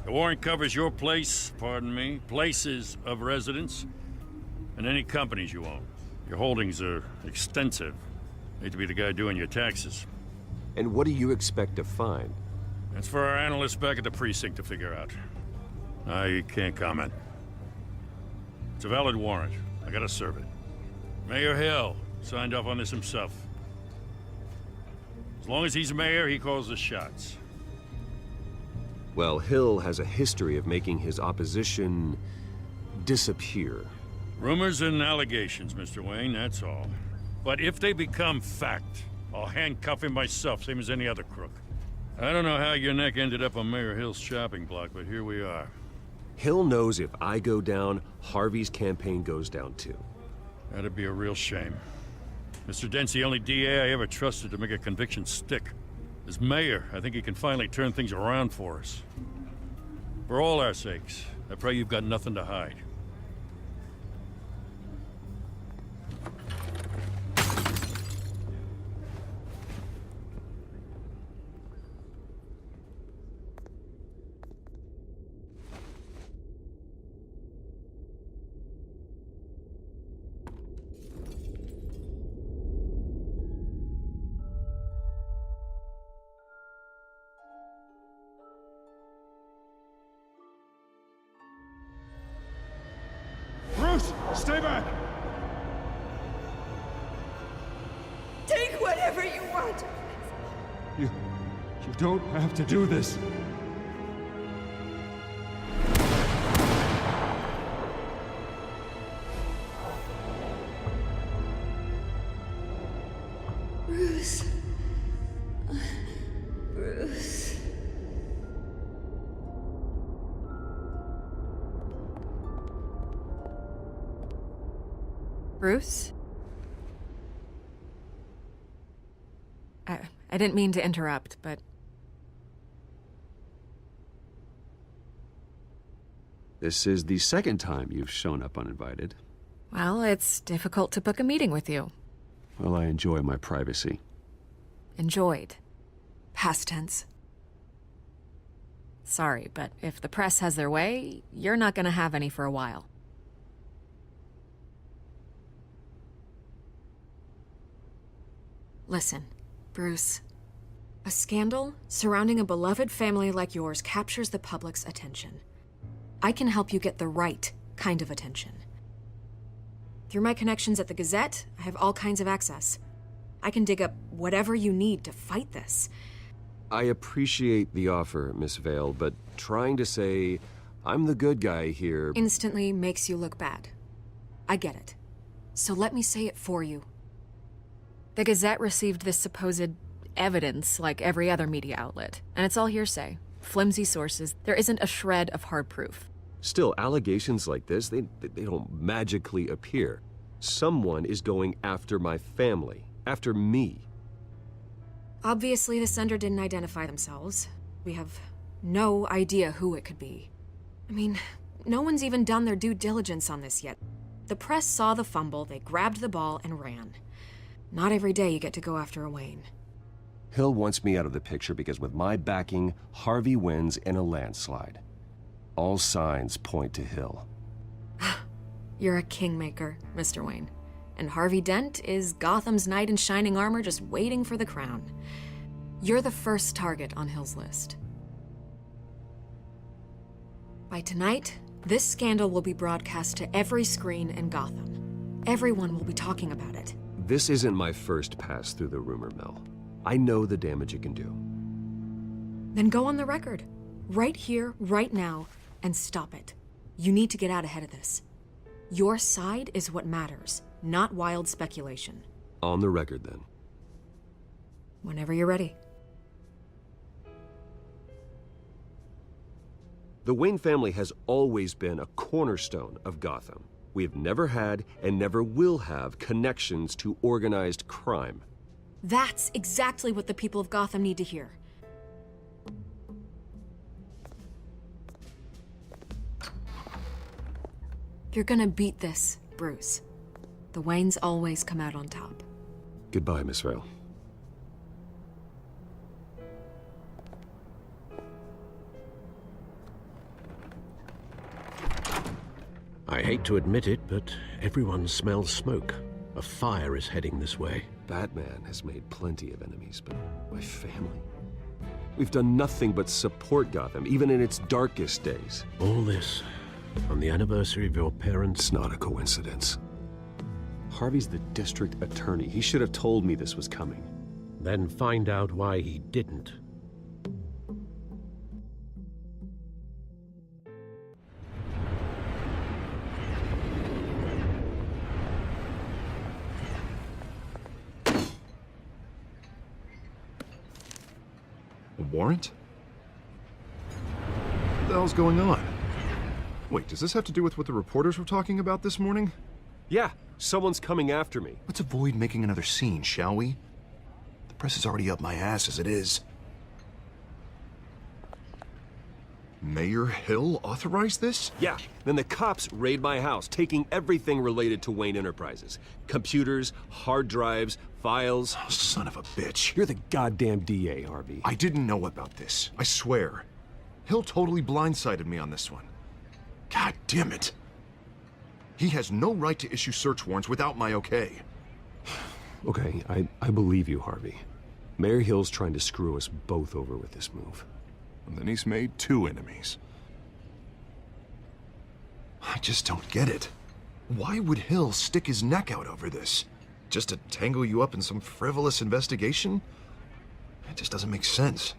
The warrant covers your place, pardon me, places of residence, and any companies you own. Your holdings are extensive. Hate to be the guy doing your taxes. And what do you expect to find? That's for our analysts back at the precinct to figure out. I can't comment. It's a valid warrant. I gotta serve it. Mayor Hill signed off on this himself. As long as he's mayor, he calls the shots. Well, Hill has a history of making his opposition disappear. Rumors and allegations, Mr. Wayne, that's all. But if they become fact, I'll handcuff him myself, same as any other crook. I don't know how your neck ended up on Mayor Hill's shopping block, but here we are. Hill knows if I go down, Harvey's campaign goes down too. That'd be a real shame. Mr. Dent's the only DA I ever trusted to make a conviction stick. As mayor, I think he can finally turn things around for us. For all our sakes, I pray you've got nothing to hide. Bruce, stay back! Take whatever you want. You don't have to do this. Bruce. Bruce. Bruce? I didn't mean to interrupt, but... This is the second time you've shown up uninvited. Well, it's difficult to book a meeting with you. Well, I enjoy my privacy. Enjoyed. Past tense. Sorry, but if the press has their way, you're not gonna have any for a while. Listen, Bruce. A scandal surrounding a beloved family like yours captures the public's attention. I can help you get the right kind of attention. Through my connections at the Gazette, I have all kinds of access. I can dig up whatever you need to fight this. I appreciate the offer, Miss Vale, but trying to say I'm the good guy here Instantly makes you look bad. I get it. So let me say it for you. The Gazette received this supposed evidence like every other media outlet, and it's all hearsay. Flimsy sources. There isn't a shred of hard proof. Still, allegations like this, they don't magically appear. Someone is going after my family, after me. Obviously, the sender didn't identify themselves. We have no idea who it could be. I mean, no one's even done their due diligence on this yet. The press saw the fumble, they grabbed the ball and ran. Not every day you get to go after a Wayne. Hill wants me out of the picture because with my backing, Harvey wins in a landslide. All signs point to Hill. You're a kingmaker, Mr. Wayne. And Harvey Dent is Gotham's knight in shining armor just waiting for the crown. You're the first target on Hill's list. By tonight, this scandal will be broadcast to every screen in Gotham. Everyone will be talking about it. This isn't my first pass through the rumor mill. I know the damage it can do. Then go on the record. Right here, right now, and stop it. You need to get out ahead of this. Your side is what matters, not wild speculation. On the record, then. Whenever you're ready. The Wayne family has always been a cornerstone of Gotham. We have never had and never will have connections to organized crime. That's exactly what the people of Gotham need to hear. You're gonna beat this, Bruce. The Waynes always come out on top. Goodbye, Miss Vale. I hate to admit it, but everyone smells smoke. A fire is heading this way. Batman has made plenty of enemies, but my family? We've done nothing but support Gotham, even in its darkest days. All this on the anniversary of your parents'... It's not a coincidence. Harvey's the district attorney. He should have told me this was coming. Then find out why he didn't. A warrant? What the hell's going on? Wait, does this have to do with what the reporters were talking about this morning? Yeah, someone's coming after me. Let's avoid making another scene, shall we? The press is already up my ass as it is. Mayor Hill authorized this? Yeah, then the cops raid my house, taking everything related to Wayne Enterprises. Computers, hard drives, files. Oh, son of a bitch. You're the goddamn DA, Harvey. I didn't know about this. I swear. Hill totally blindsided me on this one. God damn it. He has no right to issue search warrants without my okay. Okay, I believe you, Harvey. Mayor Hill's trying to screw us both over with this move. And then he's made 2 enemies. I just don't get it. Why would Hill stick his neck out over this? Just to tangle you up in some frivolous investigation? It just doesn't make sense.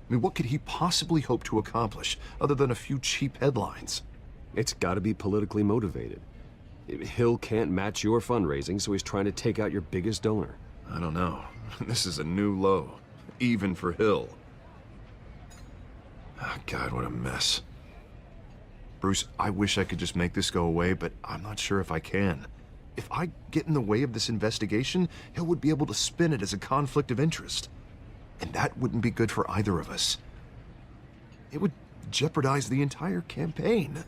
I mean, what could he possibly hope to accomplish other than a few cheap headlines? It's gotta be politically motivated. Hill can't match your fundraising, so he's trying to take out your biggest donor. I don't know. This is a new low, even for Hill. Oh, God, what a mess. Bruce, I wish I could just make this go away, but I'm not sure if I can. If I get in the way of this investigation, Hill would be able to spin it as a conflict of interest. And that wouldn't be good for either of us. It would jeopardize the entire campaign.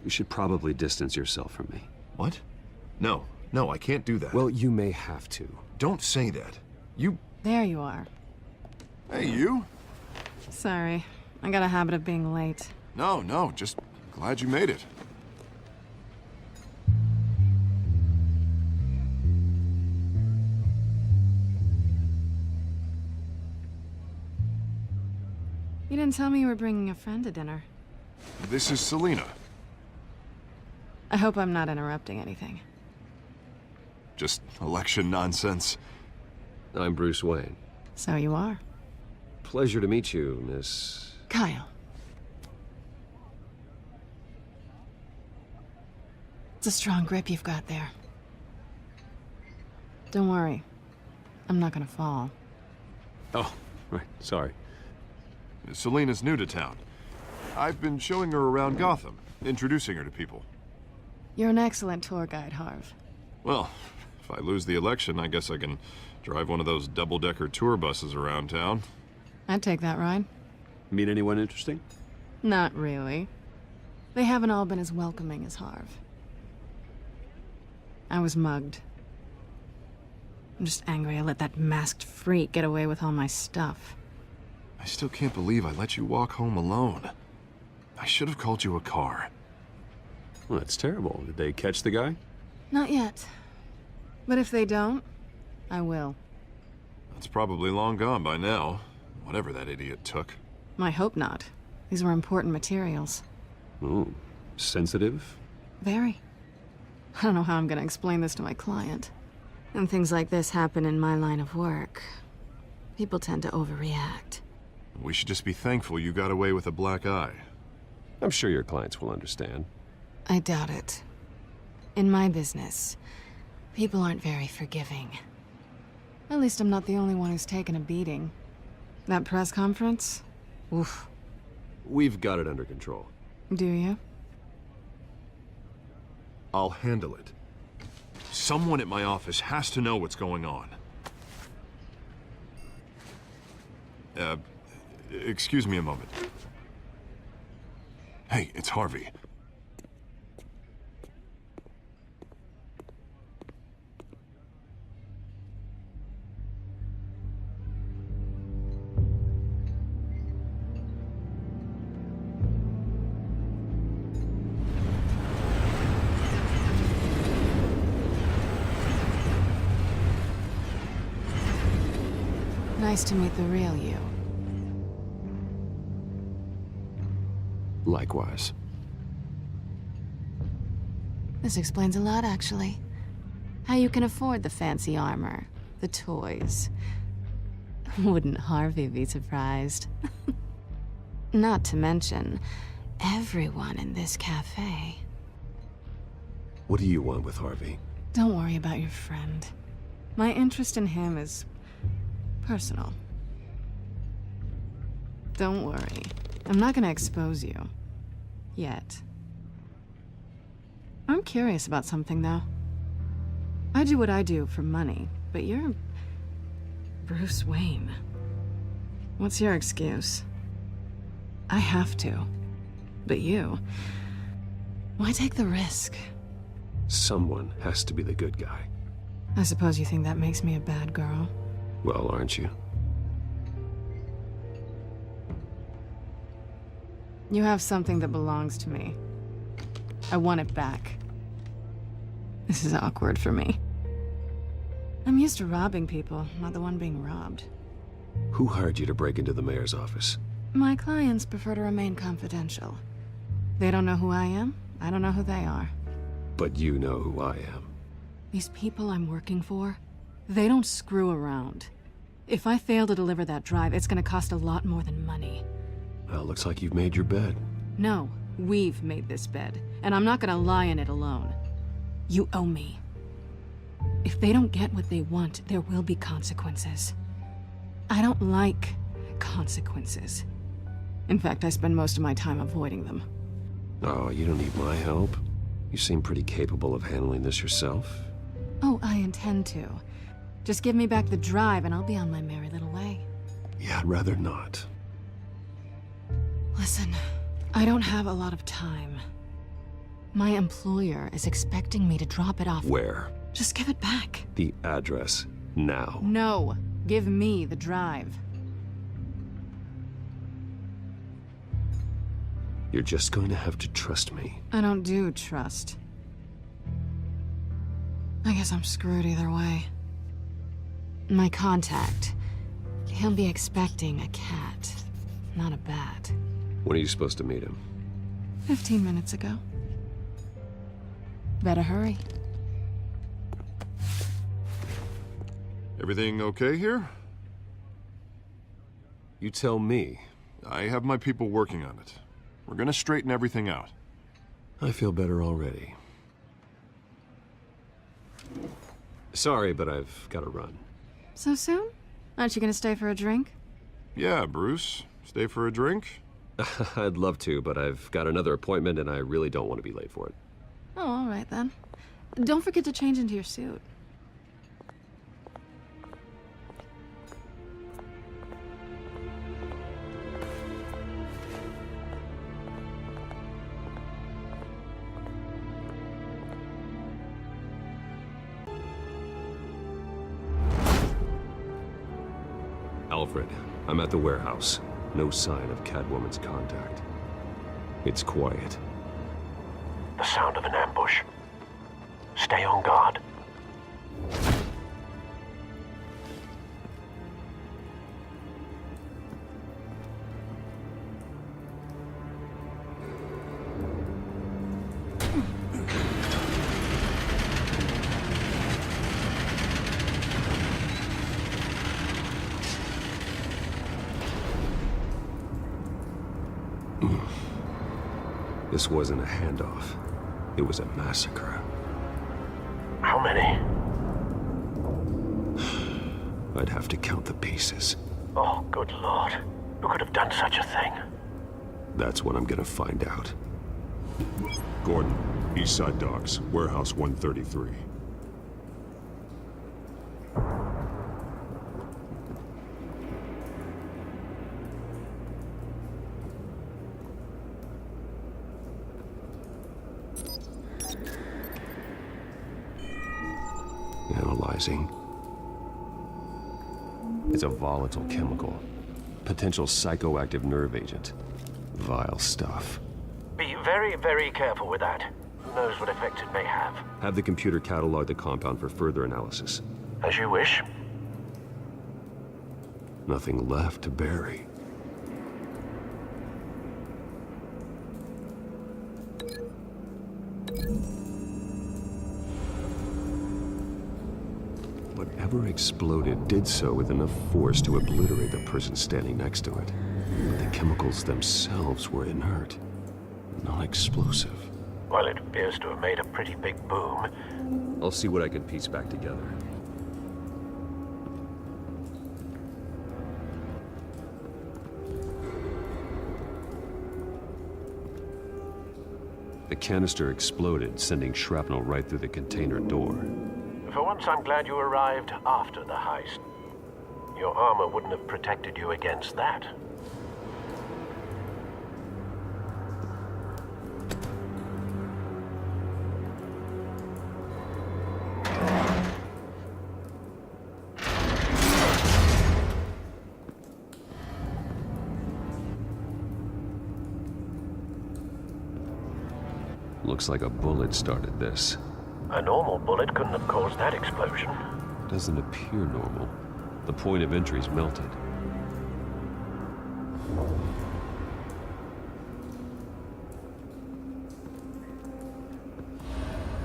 You should probably distance yourself from me. What? No, I can't do that. Well, you may have to. Don't say that. You... There you are. Hey, you? Sorry. I got a habit of being late. No, just glad you made it. You didn't tell me you were bringing a friend to dinner. This is Selina. I hope I'm not interrupting anything. Just election nonsense. I'm Bruce Wayne. So you are. Pleasure to meet you, Miss... Kyle. It's a strong grip you've got there. Don't worry. I'm not gonna fall. Oh, right, sorry. Selina's new to town. I've been showing her around Gotham, introducing her to people. You're an excellent tour guide, Harv. Well, if I lose the election, I guess I can drive one of those double-decker tour buses around town. I'd take that ride. Meet anyone interesting? Not really. They haven't all been as welcoming as Harv. I was mugged. I'm just angry I let that masked freak get away with all my stuff. I still can't believe I let you walk home alone. I should have called you a car. Well, that's terrible. Did they catch the guy? Not yet. But if they don't, I will. That's probably long gone by now. Whatever that idiot took. I hope not. These were important materials. Ooh, sensitive? Very. I don't know how I'm gonna explain this to my client. And things like this happen in my line of work. People tend to overreact. We should just be thankful you got away with a black eye. I'm sure your clients will understand. I doubt it. In my business, people aren't very forgiving. At least I'm not the only one who's taken a beating. That press conference? Oof. We've got it under control. Do you? I'll handle it. Someone at my office has to know what's going on. Excuse me a moment. Hey, it's Harvey. Nice to meet the real you. Likewise. This explains a lot, actually. How you can afford the fancy armor, the toys. Wouldn't Harvey be surprised? Not to mention, everyone in this cafe. What do you want with Harvey? Don't worry about your friend. My interest in him is personal. Don't worry. I'm not gonna expose you. Yet. I'm curious about something, though. I do what I do for money, but you're Bruce Wayne. What's your excuse? I have to. But you... why take the risk? Someone has to be the good guy. I suppose you think that makes me a bad girl. Well, aren't you? You have something that belongs to me. I want it back. This is awkward for me. I'm used to robbing people, not the one being robbed. Who hired you to break into the mayor's office? My clients prefer to remain confidential. They don't know who I am, I don't know who they are. But you know who I am. These people I'm working for, they don't screw around. If I fail to deliver that drive, it's gonna cost a lot more than money. Well, looks like you've made your bed. No, we've made this bed, and I'm not gonna lie in it alone. You owe me. If they don't get what they want, there will be consequences. I don't like consequences. In fact, I spend most of my time avoiding them. Oh, you don't need my help. You seem pretty capable of handling this yourself. Oh, I intend to. Just give me back the drive and I'll be on my merry little way. Yeah, I'd rather not. Listen, I don't have a lot of time. My employer is expecting me to drop it off. Where? Just give it back. The address, now. No, give me the drive. You're just going to have to trust me. I don't do trust. I guess I'm screwed either way. My contact, he'll be expecting a cat, not a bat. When are you supposed to meet him? 15 minutes ago. Better hurry. Everything okay here? You tell me. I have my people working on it. We're gonna straighten everything out. I feel better already. Sorry, but I've got to run. So soon? Aren't you gonna stay for a drink? Yeah, Bruce. Stay for a drink? I'd love to, but I've got another appointment and I really don't want to be late for it. Oh, all right then. Don't forget to change into your suit. Alfred, I'm at the warehouse. No sign of Catwoman's contact. It's quiet. The sound of an ambush. Stay on guard. This wasn't a handoff. It was a massacre. How many? I'd have to count the pieces. Oh, good lord. Who could have done such a thing? That's what I'm gonna find out. Gordon, East Side Docks, Warehouse 133. Analyzing. It's a volatile chemical. Potential psychoactive nerve agent. Vile stuff. Be very, very careful with that. Who knows what effects it may have. Have the computer catalog the compound for further analysis. As you wish. Nothing left to bury. Whatever exploded did so with enough force to obliterate the person standing next to it. But the chemicals themselves were inert, not explosive. Well, it appears to have made a pretty big boom. I'll see what I can piece back together. The canister exploded, sending shrapnel right through the container door. For once, I'm glad you arrived after the heist. Your armor wouldn't have protected you against that. Looks like a bullet started this. A normal bullet couldn't have caused that explosion. Doesn't appear normal. The point of entry's melted.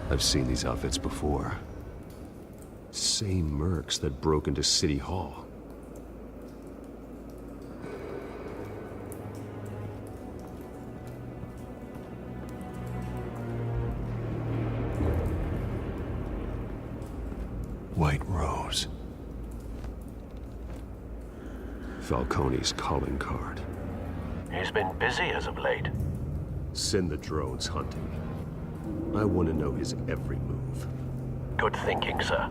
I've seen these outfits before. Same mercs that broke into City Hall. White Rose. Falcone's calling card. He's been busy as of late. Send the drones hunting. I want to know his every move. Good thinking, sir.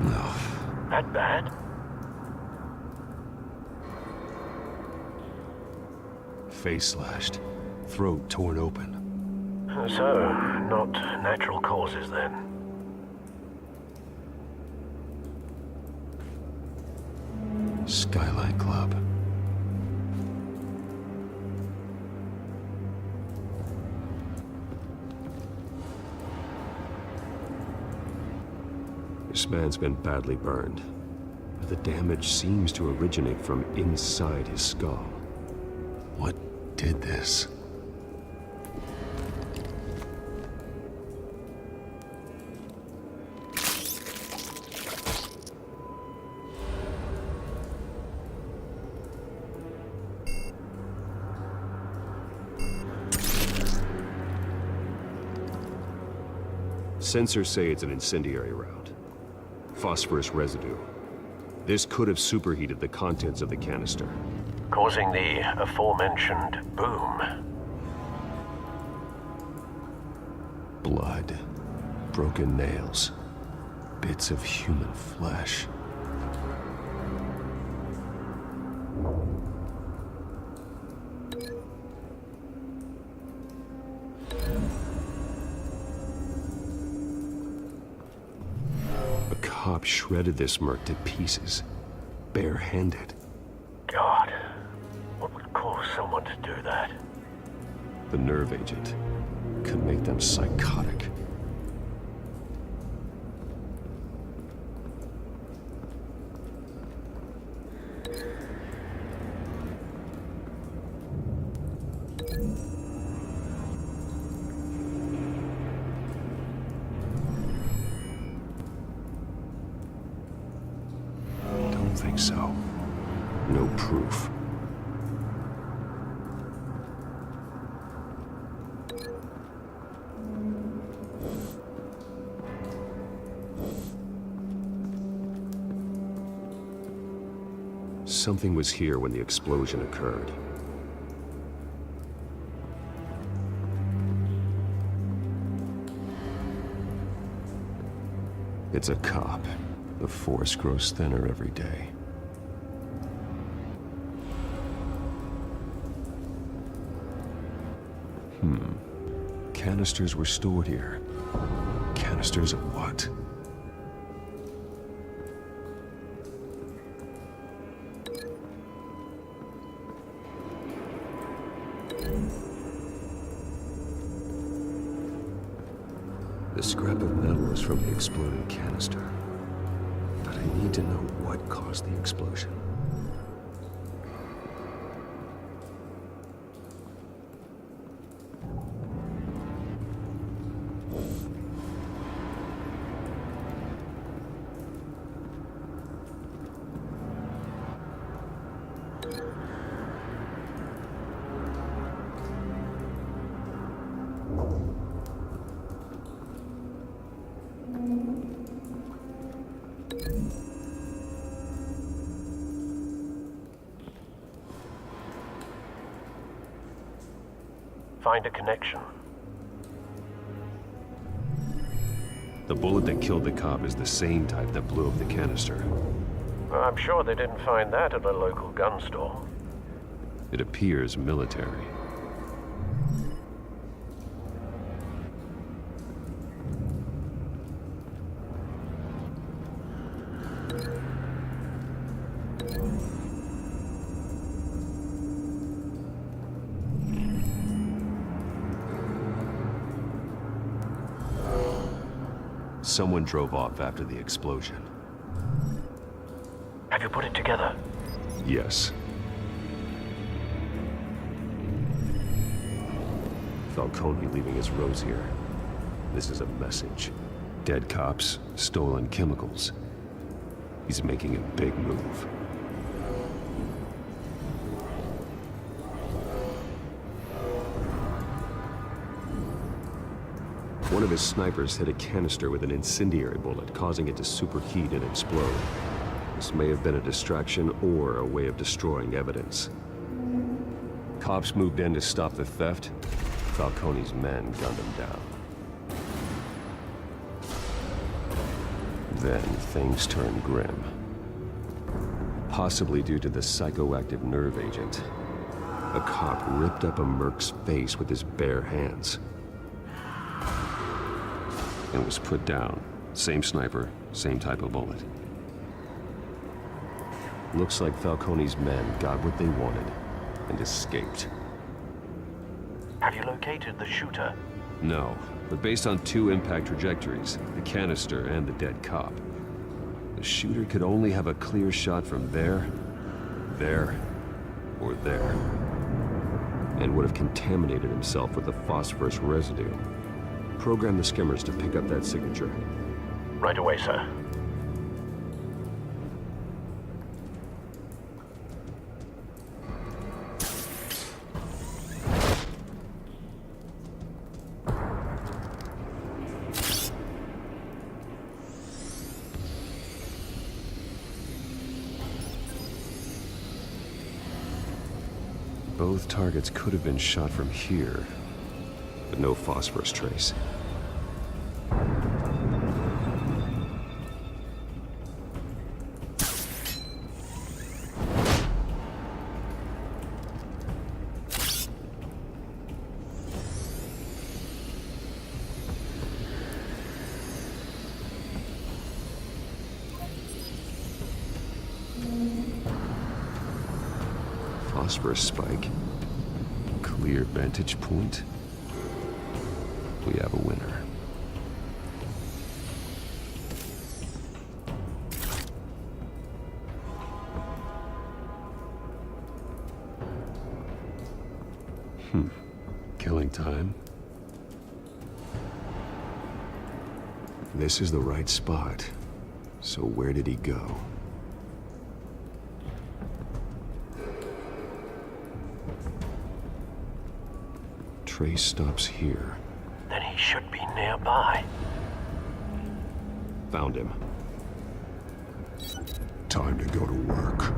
No. That bad? Face slashed. Throat torn open. So, not natural causes then. Skylight Club. This man's been badly burned, but the damage seems to originate from inside his skull. What did this? Sensors say it's an incendiary round. Phosphorus residue. This could have superheated the contents of the canister, causing the aforementioned boom. Blood. Broken nails. Bits of human flesh. cop shredded this merc to pieces, barehanded. God, what would cause someone to do that? The nerve agent could make them psychotic. Don't think so. No proof. Something was here when the explosion occurred. It's a cop. The force grows thinner every day. Canisters were stored here. Canisters of what? The scrap of metal is from the exploded canister. But I need to know what caused the explosion. Find a connection. The bullet that killed the cop is the same type that blew up the canister. Well, I'm sure they didn't find that at a local gun store. It appears military. Someone drove off after the explosion. Have you put it together? Yes. Falcone leaving his rose here. This is a message. Dead cops, stolen chemicals. He's making a big move. One of his snipers hit a canister with an incendiary bullet, causing it to superheat and explode. This may have been a distraction or a way of destroying evidence. Cops moved in to stop the theft. Falcone's men gunned him down. Then things turned grim. Possibly due to the psychoactive nerve agent. A cop ripped up a merc's face with his bare hands. And was put down. Same sniper, same type of bullet. Looks like Falcone's men got what they wanted and escaped. Have you located the shooter? No, but based on two impact trajectories, the canister and the dead cop, the shooter could only have a clear shot from there, or there, and would have contaminated himself with the phosphorus residue. Program the skimmers to pick up that signature. Right away, sir. Both targets could have been shot from here, but no phosphorus trace. phosphorus spike. Clear vantage point. We have a winner. Killing time. This is the right spot. So where did he go? Trace stops here. Then he should be nearby. Found him. Time to go to work.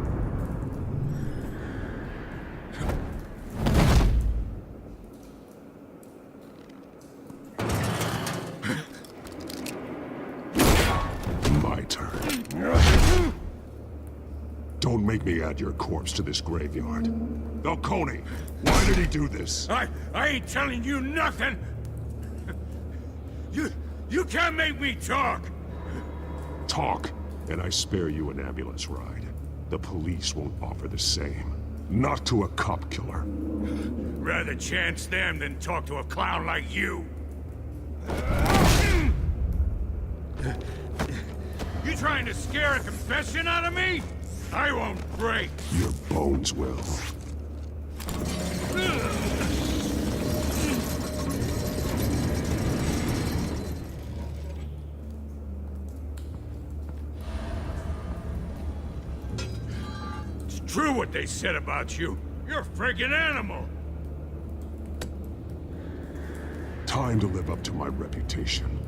My turn. Don't make me add your corpse to this graveyard. Falcone, why did he do this? I ain't telling you nothing! You can't make me talk! Talk, and I spare you an ambulance ride. The police won't offer the same. Not to a cop killer. Rather chance them than talk to a clown like you. You trying to scare a confession out of me? I won't break. Your bones will. It's true what they said about you. You're a friggin' animal. Time to live up to my reputation.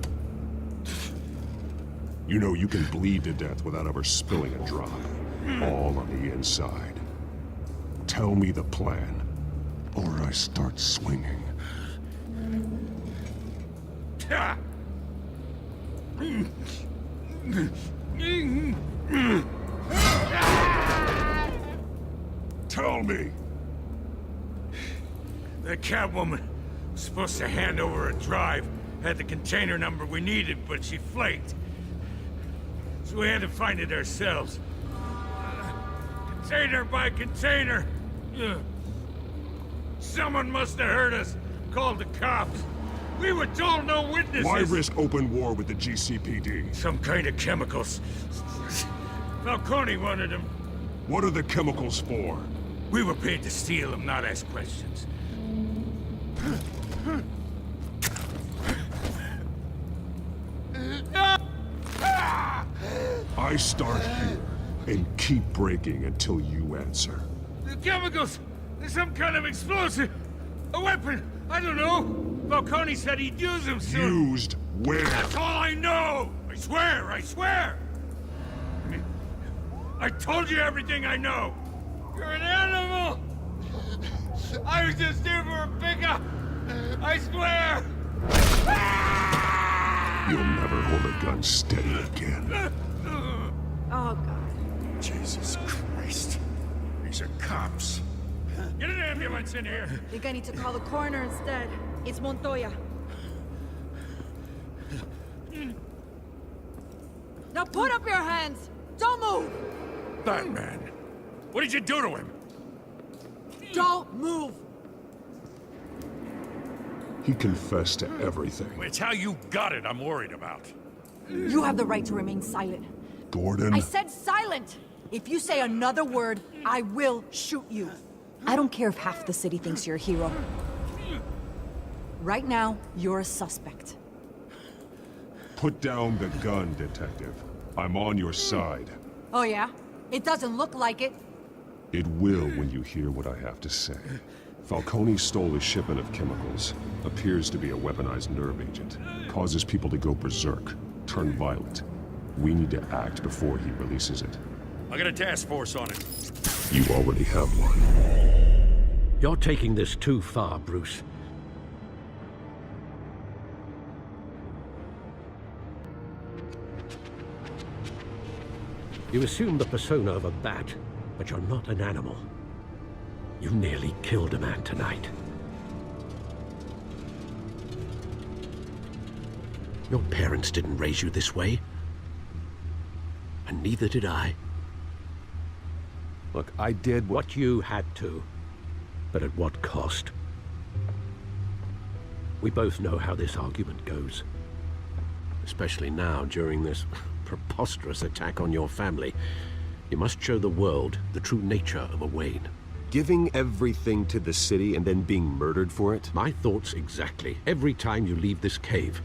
You know you can bleed to death without ever spilling a drop. All on the inside. Tell me the plan, or I start swinging. Tell me! The Catwoman was supposed to hand over a drive. Had the container number we needed, but she flaked. So we had to find it ourselves. Container by container. Someone must have heard us. Called the cops. We were told no witnesses. Why risk open war with the GCPD? Some kind of chemicals. Falcone wanted them. What are the chemicals for? We were paid to steal them, not ask questions. I start here and keep breaking until you answer. The chemicals! There's some kind of explosive! A weapon! I don't know! Falcone said he'd use them soon! Used where? That's all I know! I swear! I swear! I told you everything I know! You're an animal! I was just here for a pickup! I swear! You'll never hold a gun steady again. Oh, God. Jesus Christ. These are cops. Get an ambulance in here! I think I need to call the coroner instead. It's Montoya. Now put up your hands! Don't move! Batman! What did you do to him? Don't move! He confessed to everything. It's how you got it I'm worried about. You have the right to remain silent. Gordon? I said silent! If you say another word, I will shoot you. I don't care if half the city thinks you're a hero. Right now, you're a suspect. Put down the gun, detective. I'm on your side. Oh yeah? It doesn't look like it. It will when you hear what I have to say. Falcone stole a shipment of chemicals. Appears to be a weaponized nerve agent. Causes people to go berserk, turn violent. We need to act before he releases it. I got a task force on it. You already have one. You're taking this too far, Bruce. You assume the persona of a bat, but you're not an animal. You nearly killed a man tonight. Your parents didn't raise you this way. And neither did I. Look, I did what you had to. But at what cost? We both know how this argument goes. Especially now, during this preposterous attack on your family. You must show the world the true nature of a Wayne. Giving everything to the city and then being murdered for it? My thoughts exactly. Every time you leave this cave.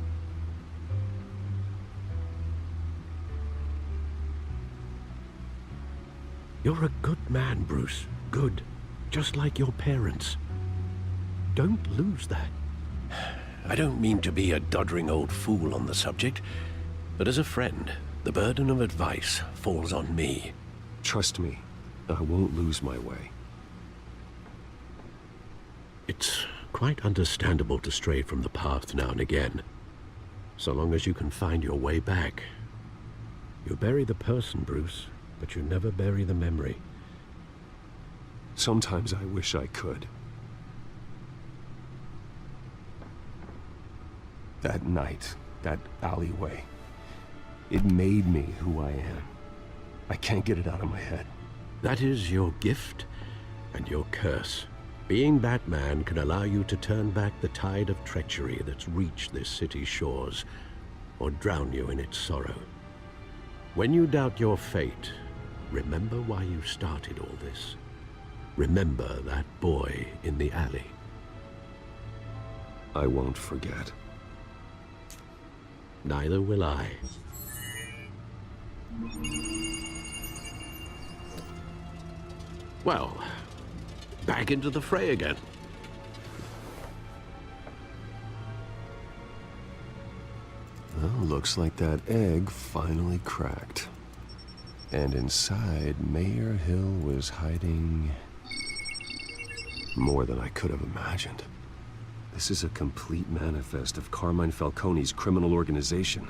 You're a good man, Bruce. Good. Just like your parents. Don't lose that. I don't mean to be a doddering old fool on the subject, but as a friend, the burden of advice falls on me. Trust me, I won't lose my way. It's quite understandable to stray from the path now and again, so long as you can find your way back. You bury the person, Bruce, but you never bury the memory. Sometimes I wish I could. That night, that alleyway, it made me who I am. I can't get it out of my head. That is your gift and your curse. Being Batman can allow you to turn back the tide of treachery that's reached this city's shores, or drown you in its sorrow. When you doubt your fate, remember why you started all this. Remember that boy in the alley. I won't forget. Neither will I. Well, back into the fray again. Well, looks like that egg finally cracked. And inside, Mayor Hill was hiding more than I could have imagined. This is a complete manifest of Carmine Falcone's criminal organization.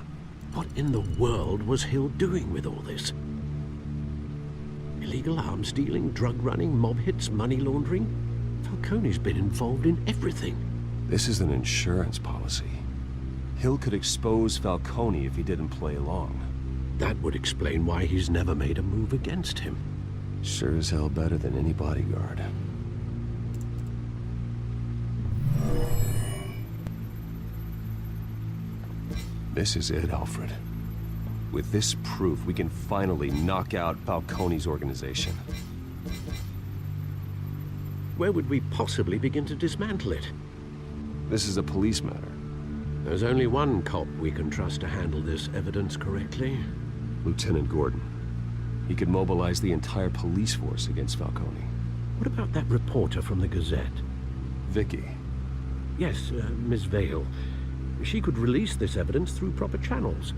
What in the world was Hill doing with all this? Illegal arms dealing, drug running, mob hits, money laundering? Falcone's been involved in everything. This is an insurance policy. Hill could expose Falcone if he didn't play along. That would explain why he's never made a move against him. Sure as hell better than any bodyguard. This is it, Alfred. With this proof, we can finally knock out Falcone's organization. Where would we possibly begin to dismantle it? This is a police matter. There's only one cop we can trust to handle this evidence correctly. Lieutenant Gordon. He could mobilize the entire police force against Falcone. What about that reporter from the Gazette? Vicky. Yes, Miss Vale. She could release this evidence through proper channels.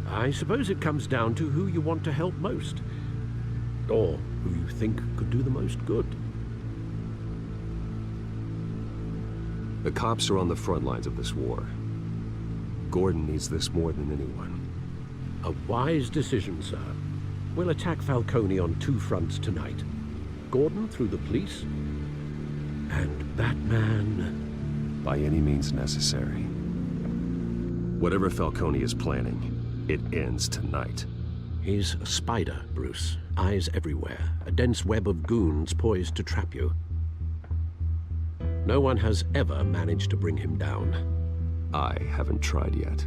I suppose it comes down to who you want to help most. Or who you think could do the most good. The cops are on the front lines of this war. Gordon needs this more than anyone. A wise decision, sir. We'll attack Falcone on two fronts tonight. Gordon through the police, and Batman... by any means necessary. Whatever Falcone is planning, it ends tonight. He's a spider, Bruce. Eyes everywhere. A dense web of goons poised to trap you. No one has ever managed to bring him down. I haven't tried yet.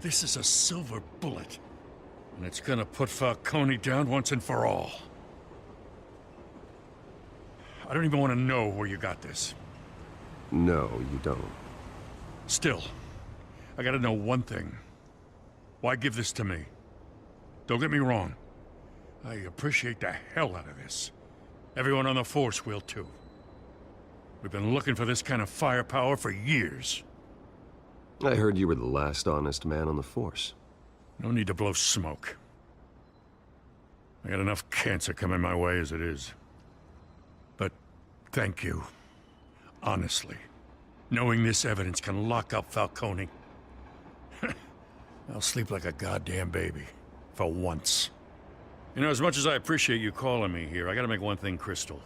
This is a silver bullet. And it's gonna put Falcone down once and for all. I don't even want to know where you got this. No, you don't. Still, I gotta know one thing. Why give this to me? Don't get me wrong. I appreciate the hell out of this. Everyone on the force will too. We've been looking for this kind of firepower for years. I heard you were the last honest man on the force. No need to blow smoke. I got enough cancer coming my way as it is. But thank you. Honestly. Knowing this evidence can lock up Falcone. I'll sleep like a goddamn baby. For once. You know, as much as I appreciate you calling me here, I gotta make one thing crystal.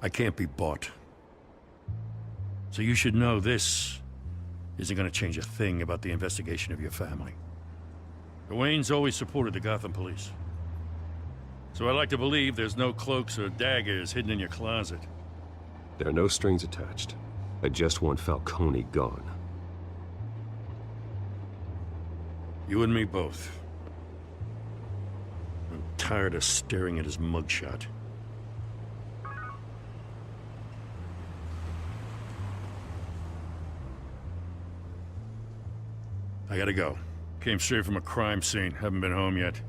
I can't be bought. So you should know this isn't gonna change a thing about the investigation of your family. The Waynes always supported the Gotham police. So I like to believe there's no cloaks or daggers hidden in your closet. There are no strings attached. I just want Falcone gone. You and me both. I'm tired of staring at his mugshot. I gotta go. Came straight from a crime scene. Haven't been home yet.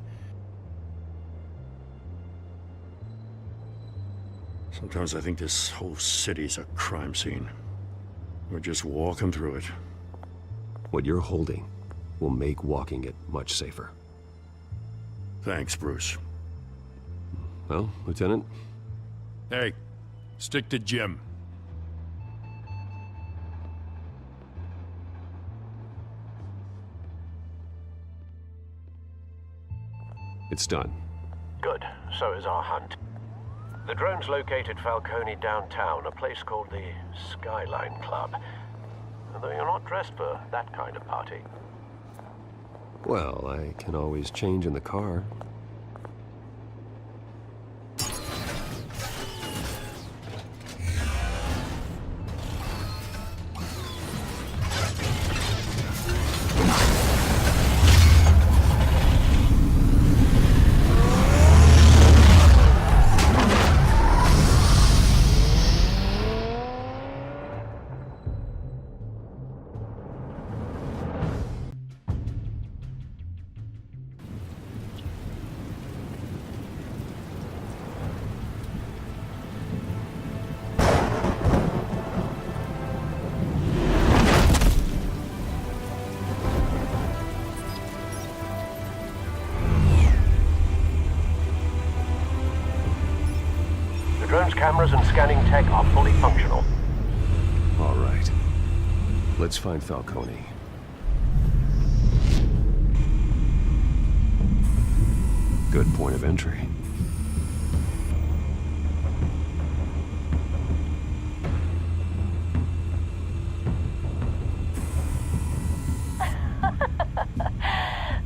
Sometimes I think this whole city's a crime scene. We're just walking through it. What you're holding will make walking it much safer. Thanks, Bruce. Well, Lieutenant? Hey, stick to Jim. It's done. Good. So is our hunt. The drones located Falcone downtown, a place called the Skyline Club. Although you're not dressed for that kind of party. Well, I can always change in the car. Drone's cameras and scanning tech are fully functional. All right. Let's find Falcone. Good point of entry.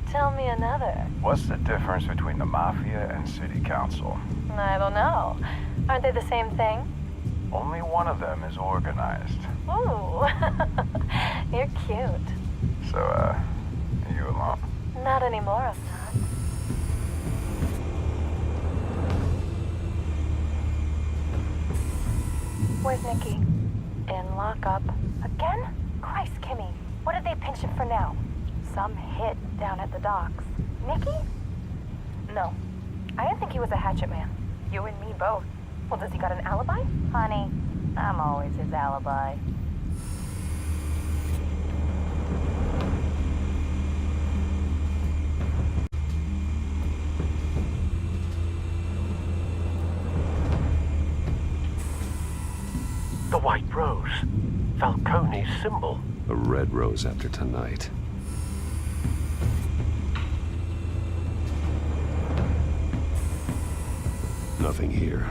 Tell me another. What's the difference between the Mafia and City Council? I don't know. Aren't they the same thing? Only one of them is organized. Ooh, you're cute. So, are you alone? Not anymore, I'm not. Where's Nikki? In lockup. Again? Christ, Kimmy. What did they pinch him for now? Some hit down at the docks. Nikki? No. I didn't think he was a hatchet man. You and me both. Well, does he got an alibi? Honey, I'm always his alibi. The white rose. Falcone's symbol. A red rose after tonight. Nothing here.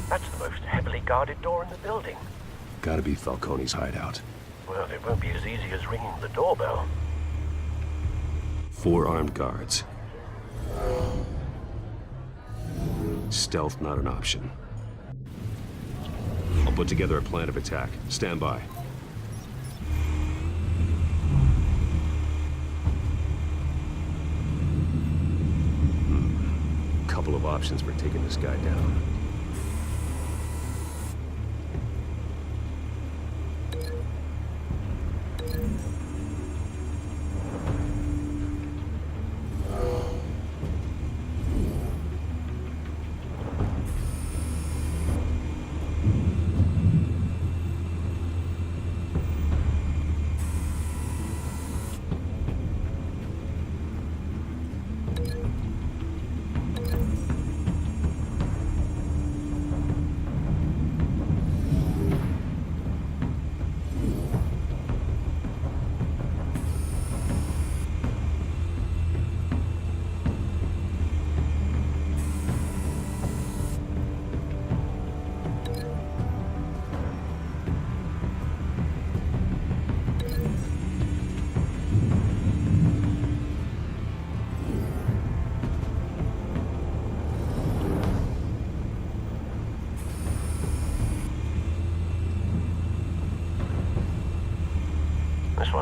That's the most heavily guarded door in the building. Gotta be Falcone's hideout. Well, it won't be as easy as ringing the doorbell. 4 armed guards. Stealth not an option. I'll put together a plan of attack. Stand by. Couple of options for taking this guy down.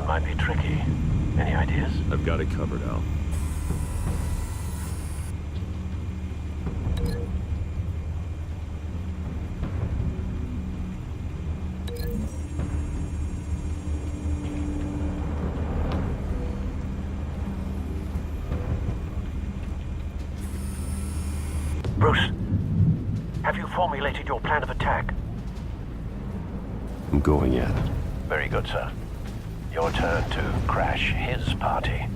might be tricky. Any ideas? I've got it covered, Al. Bruce, have you formulated your plan of attack? I'm going at it. Very good, sir. Your turn to crash his party.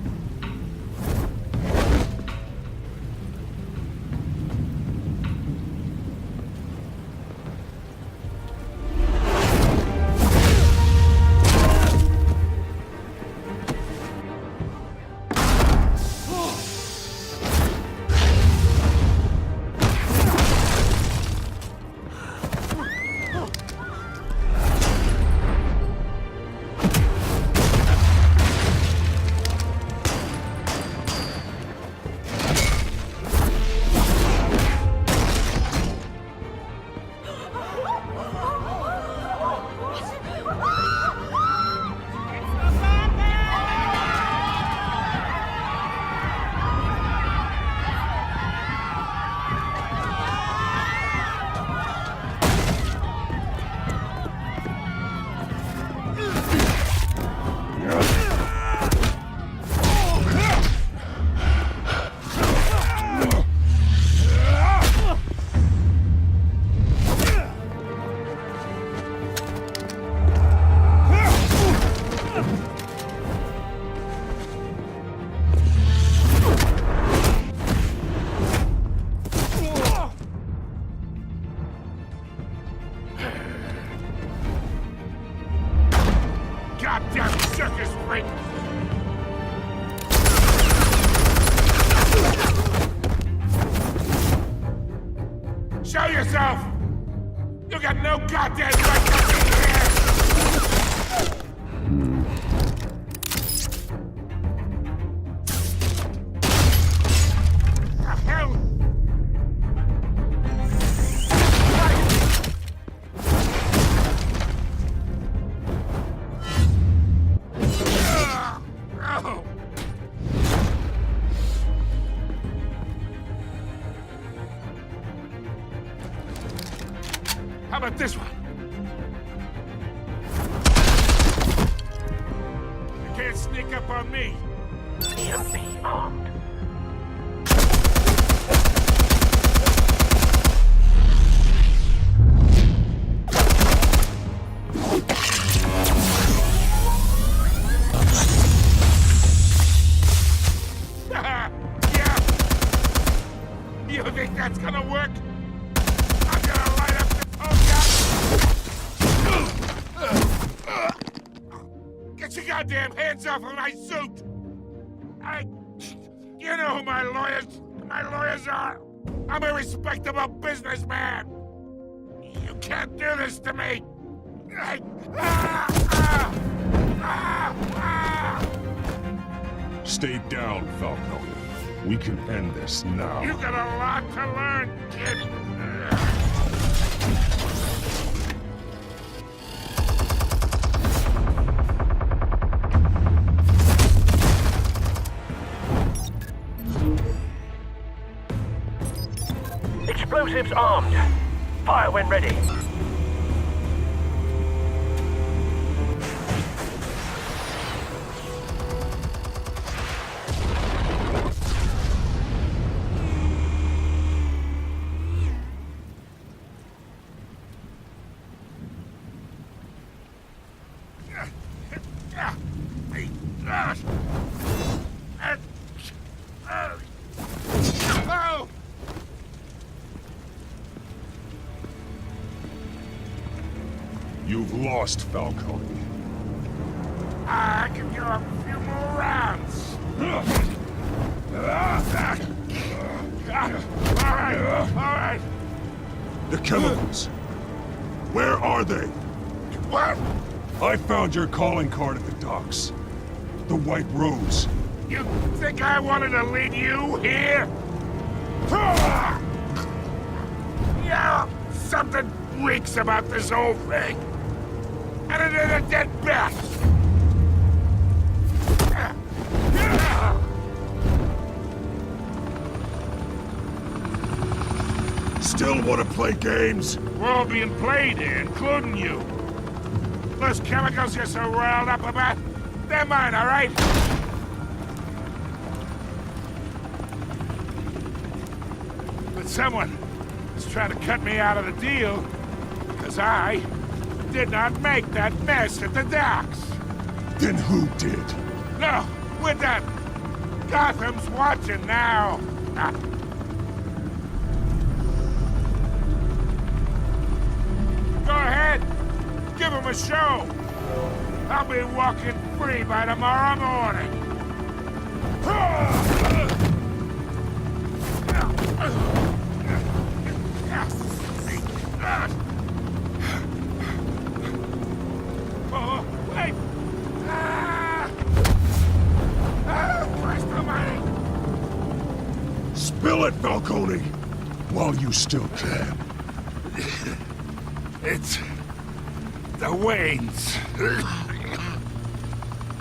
Goddamn circus freak! Show yourself! You got no goddamn right to be here! The hell? How about this one? You can't sneak up on me. EMP armed. Yeah. You think that's gonna work? I'm gonna light up the Get your goddamn hands off of my suit! You know who my lawyers are! I'm a respectable businessman! You can't do this to me! Stay down, Falcone. We can end this now. You got a lot to learn, kid! Explosives armed. Fire when ready. Oh! You've lost, Falcone. I can go a few more rounds. All right. The chemicals. Where are they? What? I found your calling card at the docks. The White Rose. You think I wanted to lead you here? Yeah, something reeks about this whole thing. And it ain't a dead bat. still want to play games? We're all being played here, including you. Those chemicals you're so riled up about, they're mine, all right? But someone is trying to cut me out of the deal because I did not make that mess at the docks. Then who did? No, we're done. Gotham's watching now. Go ahead. Give him a show. I'll be walking free by tomorrow morning. Oh, wait! Christ almighty! Spill it, Falcone! While you still can. It's the Waynes.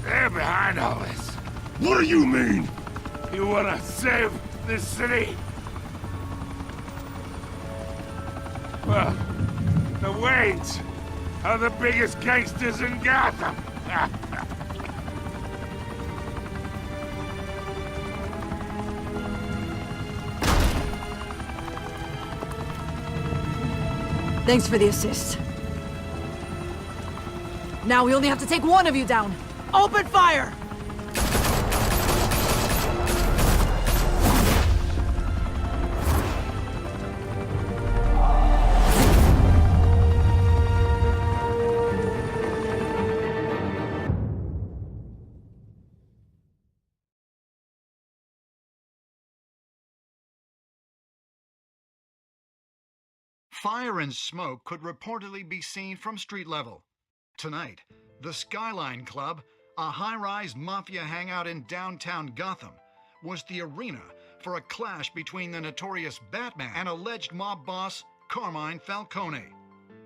They're behind all this. What do you mean? You wanna save this city? Well, the Waynes are the biggest gangsters in Gotham. Thanks for the assist. Now we only have to take one of you down. Open fire! Fire and smoke could reportedly be seen from street level. Tonight, the Skyline Club, a high-rise mafia hangout in downtown Gotham, was the arena for a clash between the notorious Batman and alleged mob boss Carmine Falcone,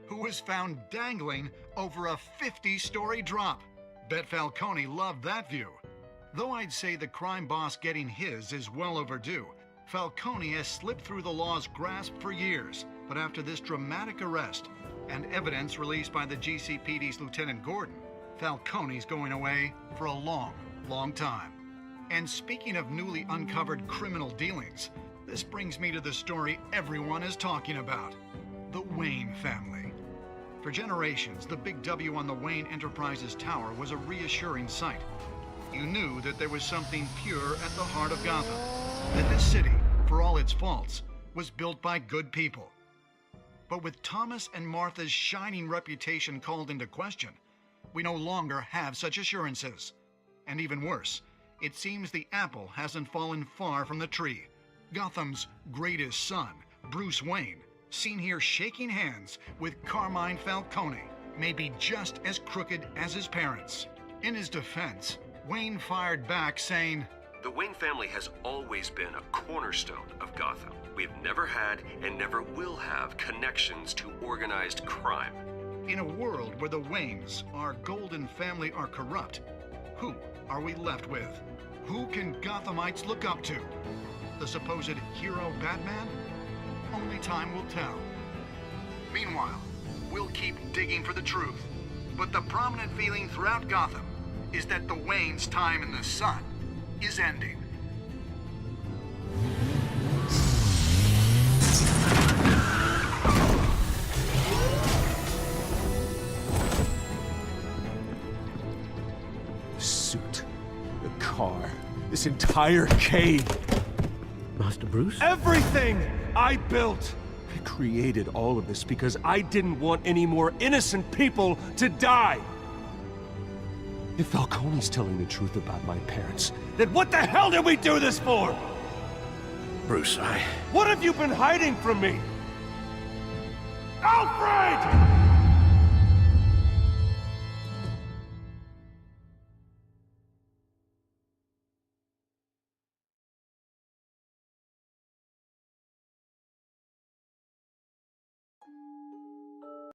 who was found dangling over a 50-story drop. Bet Falcone loved that view. Though I'd say the crime boss getting his is well overdue, Falcone has slipped through the law's grasp for years. But after this dramatic arrest and evidence released by the GCPD's Lieutenant Gordon, Falcone's going away for a long, long time. And speaking of newly uncovered criminal dealings, this brings me to the story everyone is talking about: the Wayne family. For generations, the big W on the Wayne Enterprises Tower was a reassuring sight. You knew that there was something pure at the heart of Gotham, that this city, for all its faults, was built by good people. But with Thomas and Martha's shining reputation called into question, we no longer have such assurances. And even worse, it seems the apple hasn't fallen far from the tree. Gotham's greatest son, Bruce Wayne, seen here shaking hands with Carmine Falcone, may be just as crooked as his parents. In his defense, Wayne fired back saying, "The Wayne family has always been a cornerstone of Gotham. We've never had and never will have connections to organized crime." In a world where the Waynes, our golden family, are corrupt, who are we left with? Who can Gothamites look up to? The supposed hero Batman? Only time will tell. Meanwhile, we'll keep digging for the truth. But the prominent feeling throughout Gotham is that the Waynes' time in the sun is ending. Suit, the car, this entire cave. Master Bruce? Everything I built! I created all of this because I didn't want any more innocent people to die! If Falcone's telling the truth about my parents, then what the hell did we do this for? Bruce, What have you been hiding from me? Alfred!